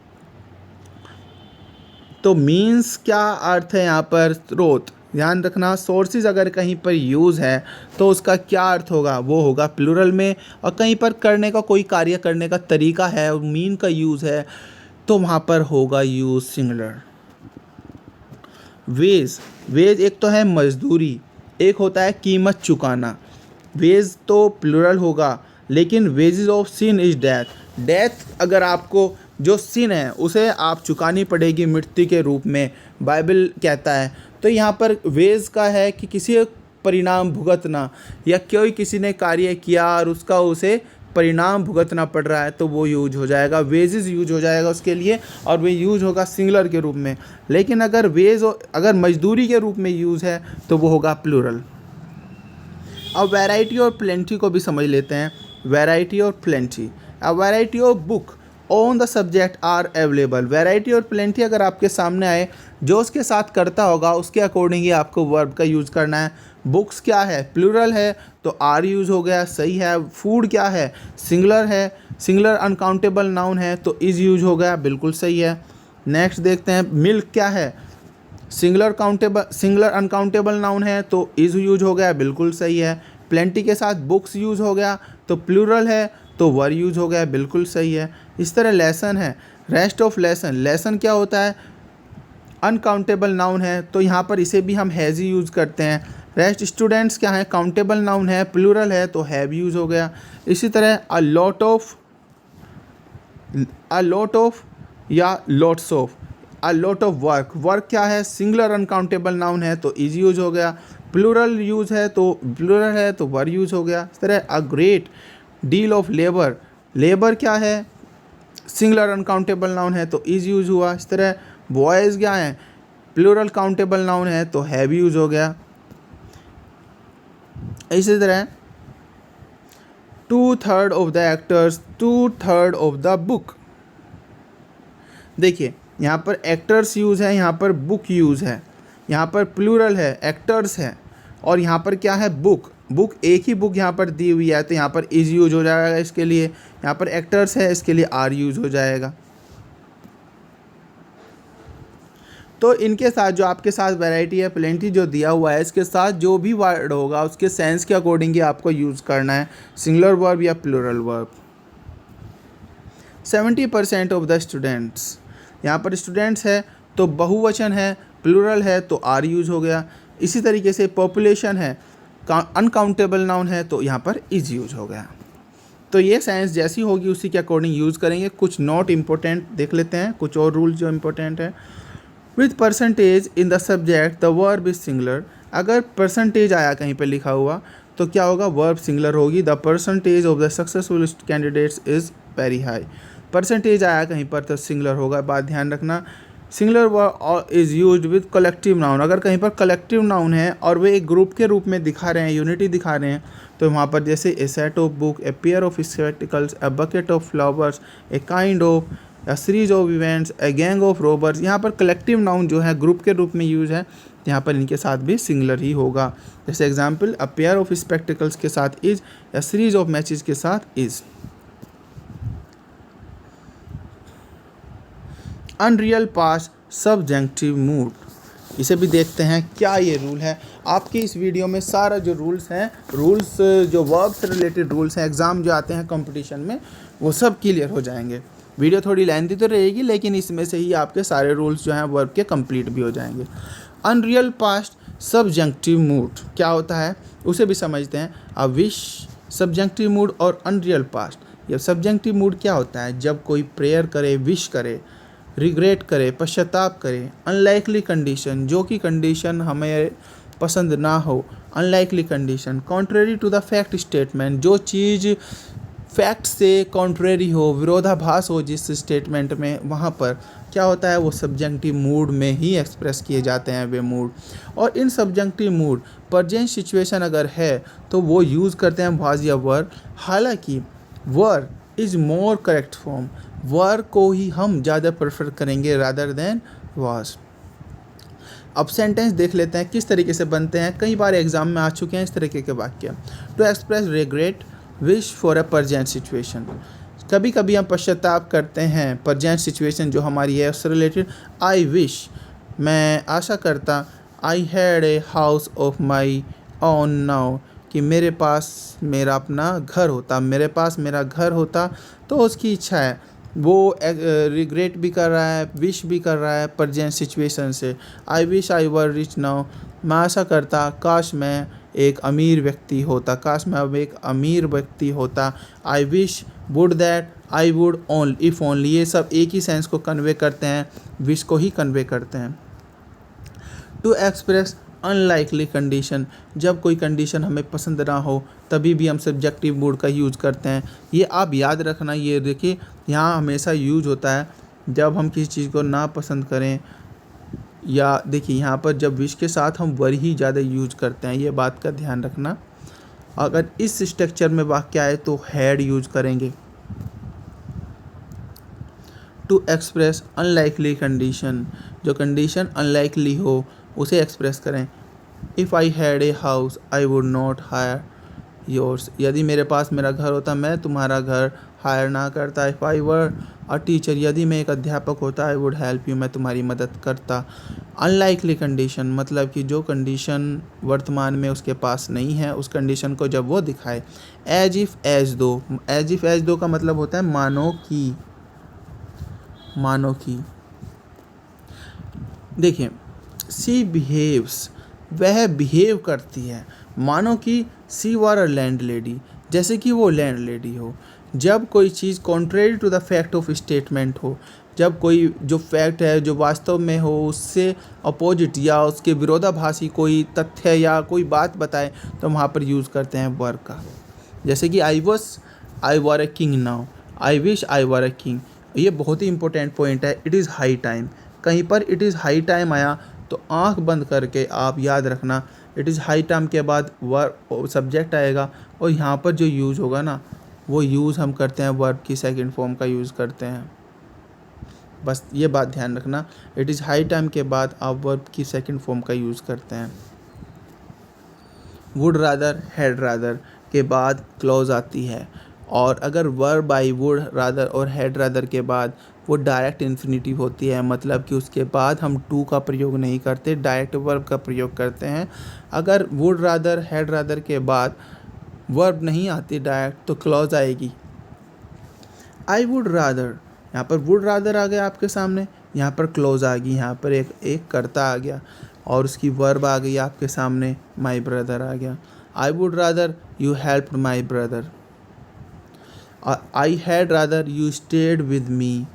मीन्स क्या अर्थ है यहाँ पर, स्रोत। ध्यान रखना, सोर्सेज अगर कहीं पर यूज़ है तो उसका क्या अर्थ होगा, वो होगा प्लूरल में। और कहीं पर करने का कोई कार्य करने का तरीका है और मीन का यूज़ है तो वहाँ पर होगा यूज़ सिंगुलर। वेज एक तो है मजदूरी, एक होता है कीमत चुकाना। वेज तो प्लूरल होगा, लेकिन wages of sin is death अगर आपको जो सिन है उसे आप चुकानी पड़ेगी मृत्यु के रूप में, बाइबल कहता है। तो यहाँ पर वेज का है कि किसी परिणाम भुगतना, या कोई किसी ने कार्य किया और उसका उसे परिणाम भुगतना पड़ रहा है तो वो यूज हो जाएगा, वेजेस यूज हो जाएगा उसके लिए, और वो यूज होगा सिंगुलर के रूप में। लेकिन अगर अगर मजदूरी के रूप में यूज़ है तो वो होगा प्लूरल। अब वैरायटी और प्लेंटी को भी समझ लेते हैं। वैरायटी और plenty, a variety of book on the subject are available. Variety और प्लेंटी अगर आपके सामने आए, जो उसके साथ करता होगा उसके अकॉर्डिंग ही आपको वर्ब का यूज़ करना है। बुक्स क्या है, प्लूरल है तो आर यूज़ हो गया, सही है। फूड क्या है, सिंगुलर है, सिंगुलर अनकाउंटेबल नाउन है तो इज़ यूज हो गया, बिल्कुल सही है। नेक्स्ट देखते हैं, मिल्क क्या है, सिंगुलर अनकाउंटेबल नाउन है तो इज़ यूज हो गया, बिल्कुल सही है। प्लेंटी के साथ बुक्स यूज़ हो गया तो प्लूरल है तो वर यूज हो गया, बिल्कुल सही है। इस तरह लेसन है, रेस्ट ऑफ लेसन, लेसन क्या होता है, अनकाउंटेबल नाउन है तो यहाँ पर इसे भी हम हैज़ ही यूज़ करते हैं। रेस्ट स्टूडेंट्स क्या है, काउंटेबल नाउन है, प्लूरल है तो हैव यूज़ हो गया। इसी तरह अ लॉट ऑफ या lots of, a lot of work, work क्या है, सिंगुलर अनकाउंटेबल नाउन है तो इज यूज हो गया, प्लूरल है तो वर यूज हो गया। इस तरह a great deal of labour, labour क्या है, सिंगुलर अनकाउंटेबल नाउन है तो इज यूज हुआ। इस तरह बॉयज़ क्या है, प्लूरल काउंटेबल नाउन है तो हैव यूज हो गया। इसी तरह 2/3 of the actors, 2/3 of the book. देखिए यहाँ पर एक्टर्स यूज़ है, यहाँ पर बुक यूज़ है, यहाँ पर प्लूरल है, एक्टर्स है, और यहाँ पर क्या है, बुक। बुक एक ही बुक यहाँ पर दी हुई है तो यहाँ पर इज़ यूज हो जाएगा इसके लिए। यहाँ पर एक्टर्स है, इसके लिए आर यूज हो जाएगा। तो इनके साथ जो आपके साथ वैरायटी है, प्लेंटी जो दिया हुआ है, इसके साथ जो भी वर्ड होगा उसके सेंस के अकॉर्डिंग ही आपको यूज़ करना है, सिंगुलर वर्ब या plural verb. 70% of the students, यहाँ पर स्टूडेंट्स है तो बहुवचन है, प्लूरल है तो आर यूज हो गया। इसी तरीके से पॉपुलेशन है, अनकाउंटेबल नाउन है तो यहाँ पर इज यूज हो गया। तो ये सेंस जैसी होगी उसी के अकॉर्डिंग यूज़ करेंगे। कुछ नॉट इम्पोर्टेंट देख लेते हैं, कुछ और रूल जो इम्पोर्टेंट है। With percentage in the subject the verb is singular. अगर परसेंटेज आया कहीं पे लिखा हुआ तो क्या होगा, वर्ब सिंगुलर होगी। The percentage of the successful candidates is very high. Percentage आया कहीं पर तो सिंगुलर होगा, बात ध्यान रखना। Singular verb is used with collective noun. अगर कहीं पर कलेक्टिव नाउन है और वे एक ग्रुप के रूप में दिखा रहे हैं, यूनिटी दिखा रहे हैं, तो वहाँ पर जैसे a set of book, a pair of spectacles, a bucket of flowers, a kind of, a series of events, a gang of robbers। यहाँ पर कलेक्टिव नाउन जो है ग्रुप के रूप में यूज़ है, यहाँ पर इनके साथ भी सिंगुलर ही होगा। जैसे example, a pair of spectacles के साथ इज, या सीरीज ऑफ मैचेस के साथ इज। अनरियल पास्ट सबजंक्टिव मूड, इसे भी देखते हैं क्या ये रूल है। आपकी इस वीडियो में सारा जो रूल्स हैं, रूल्स जो वर्ब से रिलेटेड रूल्स हैं, एग्ज़ाम जो आते हैं कंपटीशन में, वो सब क्लियर हो जाएंगे। वीडियो थोड़ी लेंथी तो रहेगी लेकिन इसमें से ही आपके सारे रूल्स जो हैं वर्ब के कंप्लीट भी हो जाएंगे। अनरियल पास्ट सबजंक्टिव मूड क्या होता है उसे भी समझते हैं। अ विश, सबजंक्टिव मूड और अनरियल पास्ट। ये सबजंक्टिव मूड क्या होता है, जब कोई प्रेयर करे, विश करे, रिग्रेट करे, पश्चाताप करे। अनलाइकली कंडीशन, जो कि कंडीशन हमें पसंद ना हो, unlikely condition. Contrary to the fact statement, जो चीज़ फैक्ट से कॉन्ट्रेरी हो, विरोधाभास हो जिस स्टेटमेंट में, वहाँ पर क्या होता है, वो सब्जेक्टिव मूड में ही एक्सप्रेस किए जाते हैं वे मूड। और इन सब्जेक्टिव मूड प्रेजेंट सिचुएशन अगर है तो वो यूज़ करते हैं वाज या वर। हालांकि वर इज़ मोर करेक्ट फॉर्म, वर को ही हम ज़्यादा प्रेफर करेंगे रादर देन वाज। अब सेंटेंस देख लेते हैं किस तरीके से बनते हैं, कई बार एग्जाम में आ चुके हैं इस तरीके के वाक्य। To express regret, wish for a present situation. कभी कभी हम पश्चाताप करते हैं प्रेजेंट सिचुएशन जो हमारी है उससे रिलेटेड। आई विश, मैं आशा करता, आई had a house of my own now, कि मेरे पास मेरा अपना घर होता, मेरे पास मेरा घर होता। तो उसकी इच्छा है, वो रिग्रेट भी कर रहा है, विश भी कर रहा है प्रेजेंट सिचुएशन से। आई wish I were rich now, मैं आशा करता काश मैं एक अमीर व्यक्ति होता, काश मैं अब एक अमीर व्यक्ति होता। I wish, would that, I would, only, if only, ये सब एक ही सेंस को कन्वे करते हैं, विश को ही कन्वे करते हैं। टू एक्सप्रेस अनलाइकली कंडीशन, जब कोई कंडीशन हमें पसंद ना हो तभी भी हम सब्जेक्टिव मूड का यूज़ करते हैं। ये आप याद रखना, ये देखिए यहाँ हमेशा यूज होता है जब हम किसी चीज़ को ना पसंद करें, या देखिए यहाँ पर जब विश के साथ हम वर ही ज़्यादा यूज करते हैं, ये बात का ध्यान रखना। अगर इस स्ट्रक्चर में वाक्य आए तो हैड यूज करेंगे। टू एक्सप्रेस अनलाइकली कंडीशन, जो कंडीशन अनलाइकली हो उसे एक्सप्रेस करें। If I had a house I would not hire yours, यदि मेरे पास मेरा घर होता मैं तुम्हारा घर हायर ना करता। If I were a teacher, यदि मैं एक अध्यापक होता आई वुड हेल्प यू, मैं तुम्हारी मदद करता। अनलाइकली कंडीशन मतलब कि जो कंडीशन वर्तमान में उसके पास नहीं है, उस कंडीशन को जब वो दिखाए। एज इफ़ एज दो, एज इफ़ एज दो का मतलब होता है मानो कि, मानो कि। देखिए सी बिहेव्स, वह बिहेव करती है, मानो कि सी वर अ लैंड लेडी, जैसे कि वो लैंड लेडी हो। जब कोई चीज़ contrary to the fact of statement हो, जब कोई जो फैक्ट है जो वास्तव में हो उससे अपोजिट या उसके विरोधाभासी कोई तथ्य या कोई बात बताए तो वहाँ पर यूज़ करते हैं वर का। जैसे कि I were a king now, I wish I were a king. ये बहुत ही इंपॉर्टेंट पॉइंट है। इट इज़ हाई टाइम, कहीं पर इट इज़ हाई टाइम आया तो आंख बंद करके आप याद रखना, इट इज़ हाई टाइम के बाद वर्ब सब्जेक्ट आएगा और यहाँ पर जो यूज़ होगा ना वो यूज़ हम करते हैं वर्ब की सेकंड फॉर्म का यूज़ करते हैं। बस ये बात ध्यान रखना, इट इज़ हाई टाइम के बाद आप वर्ब की सेकंड फॉर्म का यूज़ करते हैं। वुड रादर, हैड रादर के बाद क्लॉज आती है, और अगर वर्ब आई वुड रादर और हैड रादर के बाद वो डायरेक्ट इन्फिनिटिव होती है, मतलब कि उसके बाद हम टू का प्रयोग नहीं करते, डायरेक्ट वर्ब का प्रयोग करते हैं। अगर वुड रादर हैड रादर के बाद वर्ब नहीं आती डायरेक्ट तो क्लॉज आएगी। आई वुड रादर, यहाँ पर वुड रादर आ गया आपके सामने, यहाँ पर क्लॉज आ गई, यहाँ पर एक कर्ता आ गया और उसकी वर्ब आ गई आपके सामने, माई ब्रदर आ गया। I would rather you helped my brother, I had rather you stayed with me.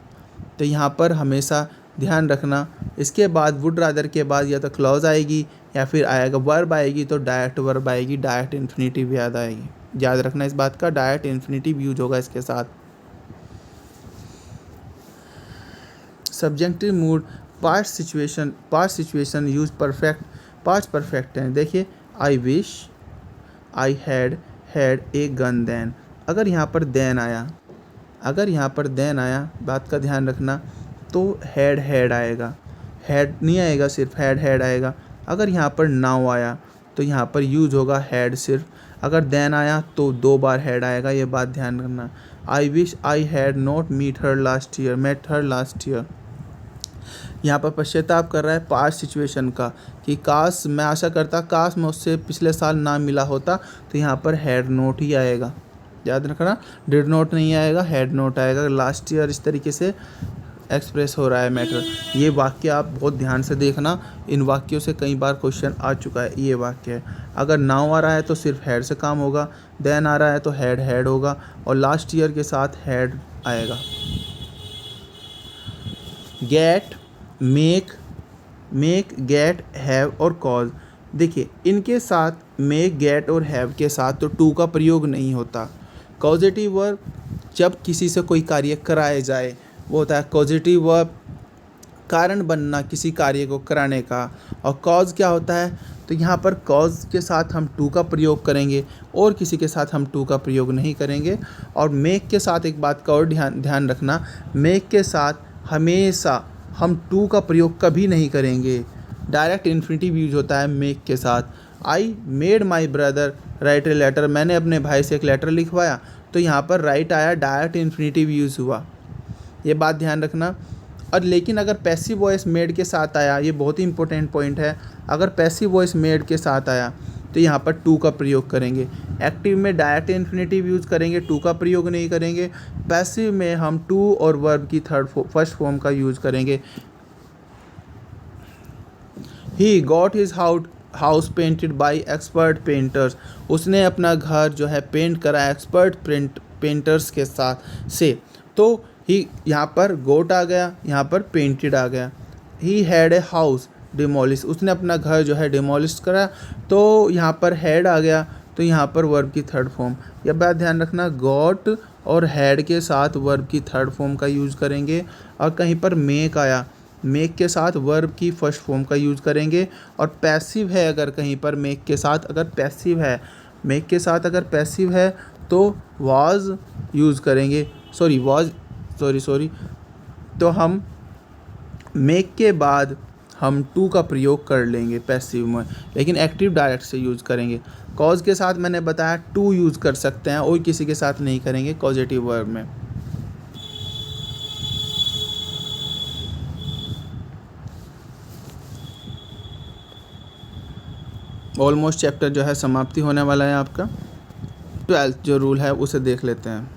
तो यहाँ पर हमेशा ध्यान रखना, इसके बाद वुड रादर के बाद या तो क्लॉज आएगी या फिर आएगा वर्ब आएगी तो डायरेक्ट वर्ब आएगी, डायरेक्ट इन्फिनिटिव याद आएगी। याद रखना इस बात का, डायरेक्ट इन्फिनिटिव यूज होगा इसके साथ। Subjective mood, past situation use perfect, past perfect हैं। देखिए I wish I had a gun then, अगर यहाँ पर देन आया, अगर यहाँ पर देन आया, बात का ध्यान रखना, तो हैड आएगा, हैड नहीं आएगा, सिर्फ हैड आएगा। अगर यहाँ पर नाउ आया तो यहाँ पर यूज होगा हैड सिर्फ, अगर देन आया तो 2 बार हैड आएगा, ये बात ध्यान रखना। I wish I had not met her last year, यहाँ पर पश्चाताप कर रहा है पास्ट सिचुएशन का कि काश, मैं आशा करता काश मैं उससे पिछले साल ना मिला होता, तो यहाँ पर हैड नॉट ही आएगा। याद रखना, डिड नॉट नहीं आएगा, हैड नॉट आएगा। लास्ट ईयर इस तरीके से एक्सप्रेस हो रहा है मैटर। ये वाक्य आप बहुत ध्यान से देखना, इन वाक्यों से कई बार क्वेश्चन आ चुका है। ये वाक्य है, अगर नाउ आ रहा है तो सिर्फ हैड से काम होगा, देन आ रहा है तो हैड होगा और लास्ट ईयर के साथ हैड आएगा। गेट, मेक, गेट, हैव और कॉज, देखिए इनके साथ मेक, गेट और हैव के साथ तो टू का प्रयोग नहीं होता। कॉजेटिव वर्ब जब किसी से कोई कार्य कराए जाए वो होता है कॉजेटिव वर्ब, कारण बनना किसी कार्य को कराने का। और कॉज क्या होता है, तो यहाँ पर कॉज के साथ हम टू का प्रयोग करेंगे और किसी के साथ हम टू का प्रयोग नहीं करेंगे। और मेक के साथ एक बात का और ध्यान रखना, मेक के साथ हमेशा हम टू का प्रयोग कभी नहीं करेंगे, डायरेक्ट इन्फिनिटिव यूज होता है मेक के साथ। I made my brother write a letter, मैंने अपने भाई से एक लेटर लिखवाया, तो यहाँ पर राइट आया, डायरेक्ट इन्फिनिटिव यूज हुआ, ये बात ध्यान रखना। और लेकिन अगर पैसिव वॉइस मेड के साथ आया, ये बहुत ही इंपॉर्टेंट पॉइंट है, अगर पैसिव वॉइस मेड के साथ आया तो यहाँ पर टू का प्रयोग करेंगे। एक्टिव में डायरेक्ट इन्फिनिटिव यूज़ करेंगे, टू का प्रयोग नहीं करेंगे। पैसिव में हम टू और वर्ब की फर्स्ट फॉर्म का यूज़ करेंगे। He got his house painted by expert painters, उसने अपना घर जो है पेंट करा एक्सपर्ट पेंटर्स के साथ से। तो ही यहाँ पर गोट आ गया, यहाँ पर पेंटेड आ गया। He had a house, demolish, उसने अपना घर जो है डिमोलिश करा, तो यहाँ पर हैड आ गया, तो यहाँ पर वर्ब की थर्ड फॉर्म। यह बात ध्यान रखना, गॉट और हैड के साथ वर्ब की थर्ड फॉर्म का यूज़ करेंगे, और कहीं पर मेक आया, मेक के साथ वर्ब की फर्स्ट फॉर्म का यूज़ करेंगे। और पैसिव है अगर कहीं पर मेक के साथ अगर पैसिव है, मेक के साथ अगर पैसिव है तो वाज यूज़ करेंगे, सॉरी, तो हम मेक के बाद हम टू का प्रयोग कर लेंगे पैसिव में, लेकिन एक्टिव डायरेक्ट से यूज़ करेंगे। कॉज के साथ मैंने बताया टू यूज़ कर सकते हैं, और किसी के साथ नहीं करेंगे कॉजेटिव वर्ब में। ऑलमोस्ट चैप्टर जो है समाप्ति होने वाला है आपका। 12th जो रूल है उसे देख लेते हैं।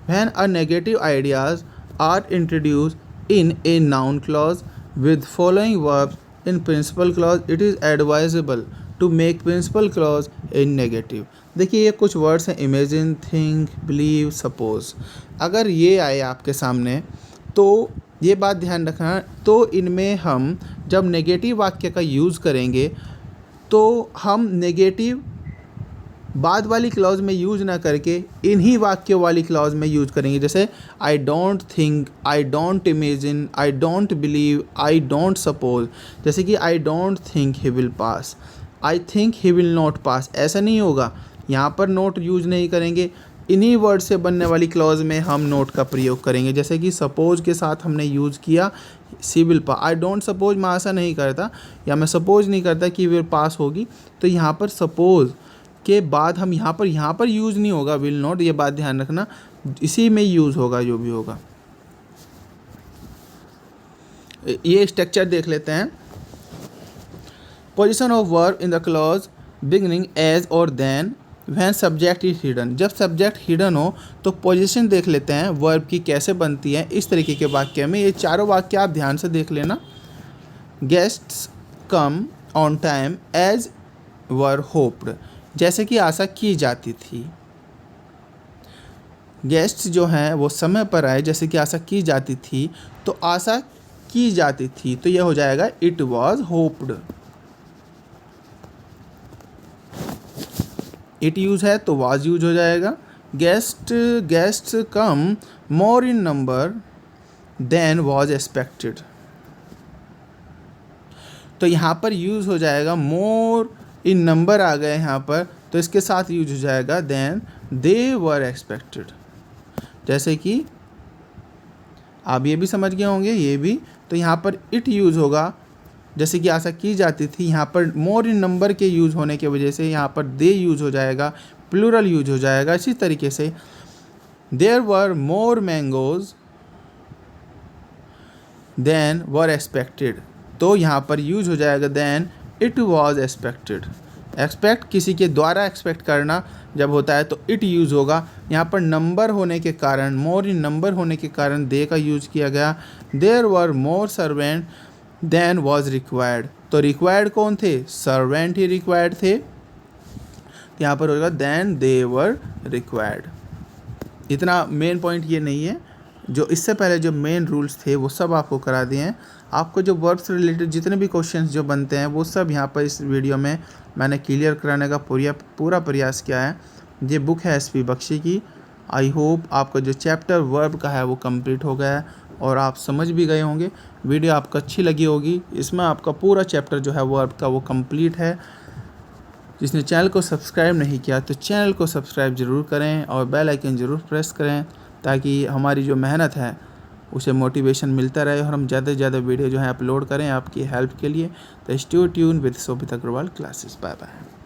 When a negative ideas are introduced in a noun clause with following verbs in principal clause, it is advisable to make principal clause in negative। देखिए ये कुछ वर्ड्स हैं, इमेजिन, थिंक, बिलीव, सपोज। अगर ये आए आपके सामने तो ये बात ध्यान रखना, तो इनमें हम जब नेगेटिव वाक्य का यूज़ करेंगे तो हम नेगेटिव बाद वाली क्लॉज में यूज ना करके इन्हीं वाक्यों वाली क्लॉज में यूज करेंगे। जैसे I don't think, I don't imagine, I don't believe, I don't suppose. जैसे कि I don't think he will pass, I think he will not pass, ऐसा नहीं होगा। यहाँ पर नोट यूज नहीं करेंगे, इन्हीं वर्ड से बनने वाली क्लॉज में हम नोट का प्रयोग करेंगे। जैसे कि सपोज के साथ हमने यूज़ किया she will pass, I don't suppose मैं ऐसा नहीं करता, या मैं सपोज नहीं करता कि विल पास होगी, तो यहाँ पर सपोज के बाद हम यहाँ पर यूज़ नहीं होगा विल नॉट, ये बात ध्यान रखना, इसी में यूज़ होगा जो भी होगा। ये स्ट्रक्चर देख लेते हैं। Position of verb in the clause beginning as और then when subject is hidden. जब सब्जेक्ट हिडन हो तो पोजीशन देख लेते हैं वर्ब की कैसे बनती है इस तरीके के वाक्य में। ये चारों वाक्य आप ध्यान से देख लेना। Guests come on time as were hoped, जैसे कि आशा की जाती थी। गेस्ट जो हैं वो समय पर आए जैसे कि आशा की जाती थी, तो आशा की जाती थी तो यह हो जाएगा it was hoped. It use है तो वाज यूज हो जाएगा। Guest come more in number than was expected, तो यहाँ पर यूज हो जाएगा मोर इन नंबर आ गए यहाँ पर, तो इसके साथ यूज हो जाएगा देन दे वर एक्सपेक्टेड। जैसे कि आप ये भी समझ गए होंगे, ये भी, तो यहाँ पर इट यूज होगा जैसे कि आशा की जाती थी, यहाँ पर मोर इन नंबर के यूज होने की वजह से यहाँ पर दे यूज हो जाएगा, प्लूरल यूज हो जाएगा। इसी तरीके से there were more mangoes than were expected, तो यहाँ पर यूज हो जाएगा than it was expected. Expect किसी के द्वारा एक्सपेक्ट करना जब होता है तो इट यूज़ होगा। यहाँ पर नंबर होने के कारण, मोर इन नंबर होने के कारण दे का यूज़ किया गया। There were more servant than was required, तो रिक्वायर्ड कौन थे? सर्वेंट ही रिक्वायर्ड थे, तो यहाँ पर होगा देन दे वर रिक्वायर्ड। इतना मेन पॉइंट ये नहीं है, जो इससे पहले जो मेन रूल्स थे वो सब आपको करा दिए हैं। आपको जो वर्ब से रिलेटेड जितने भी क्वेश्चंस जो बनते हैं वो सब यहाँ पर इस वीडियो में मैंने क्लियर कराने का पूरा प्रयास किया है। ये बुक है एसपी बख्शी की। आई होप आपका जो चैप्टर वर्ब का है वो कंप्लीट हो गया है और आप समझ भी गए होंगे। वीडियो आपको अच्छी लगी होगी। इसमें आपका पूरा चैप्टर जो है वर्ब का वो कंप्लीट है। जिसने चैनल को सब्सक्राइब नहीं किया तो चैनल को सब्सक्राइब ज़रूर करें और बेल आइकन ज़रूर प्रेस करें, ताकि हमारी जो मेहनत है उसे मोटिवेशन मिलता रहे और हम ज़्यादा से ज़्यादा वीडियो जो है अपलोड करें आपकी हेल्प के लिए। तो stay tune with Shobhit Agarwal classes. Bye bye.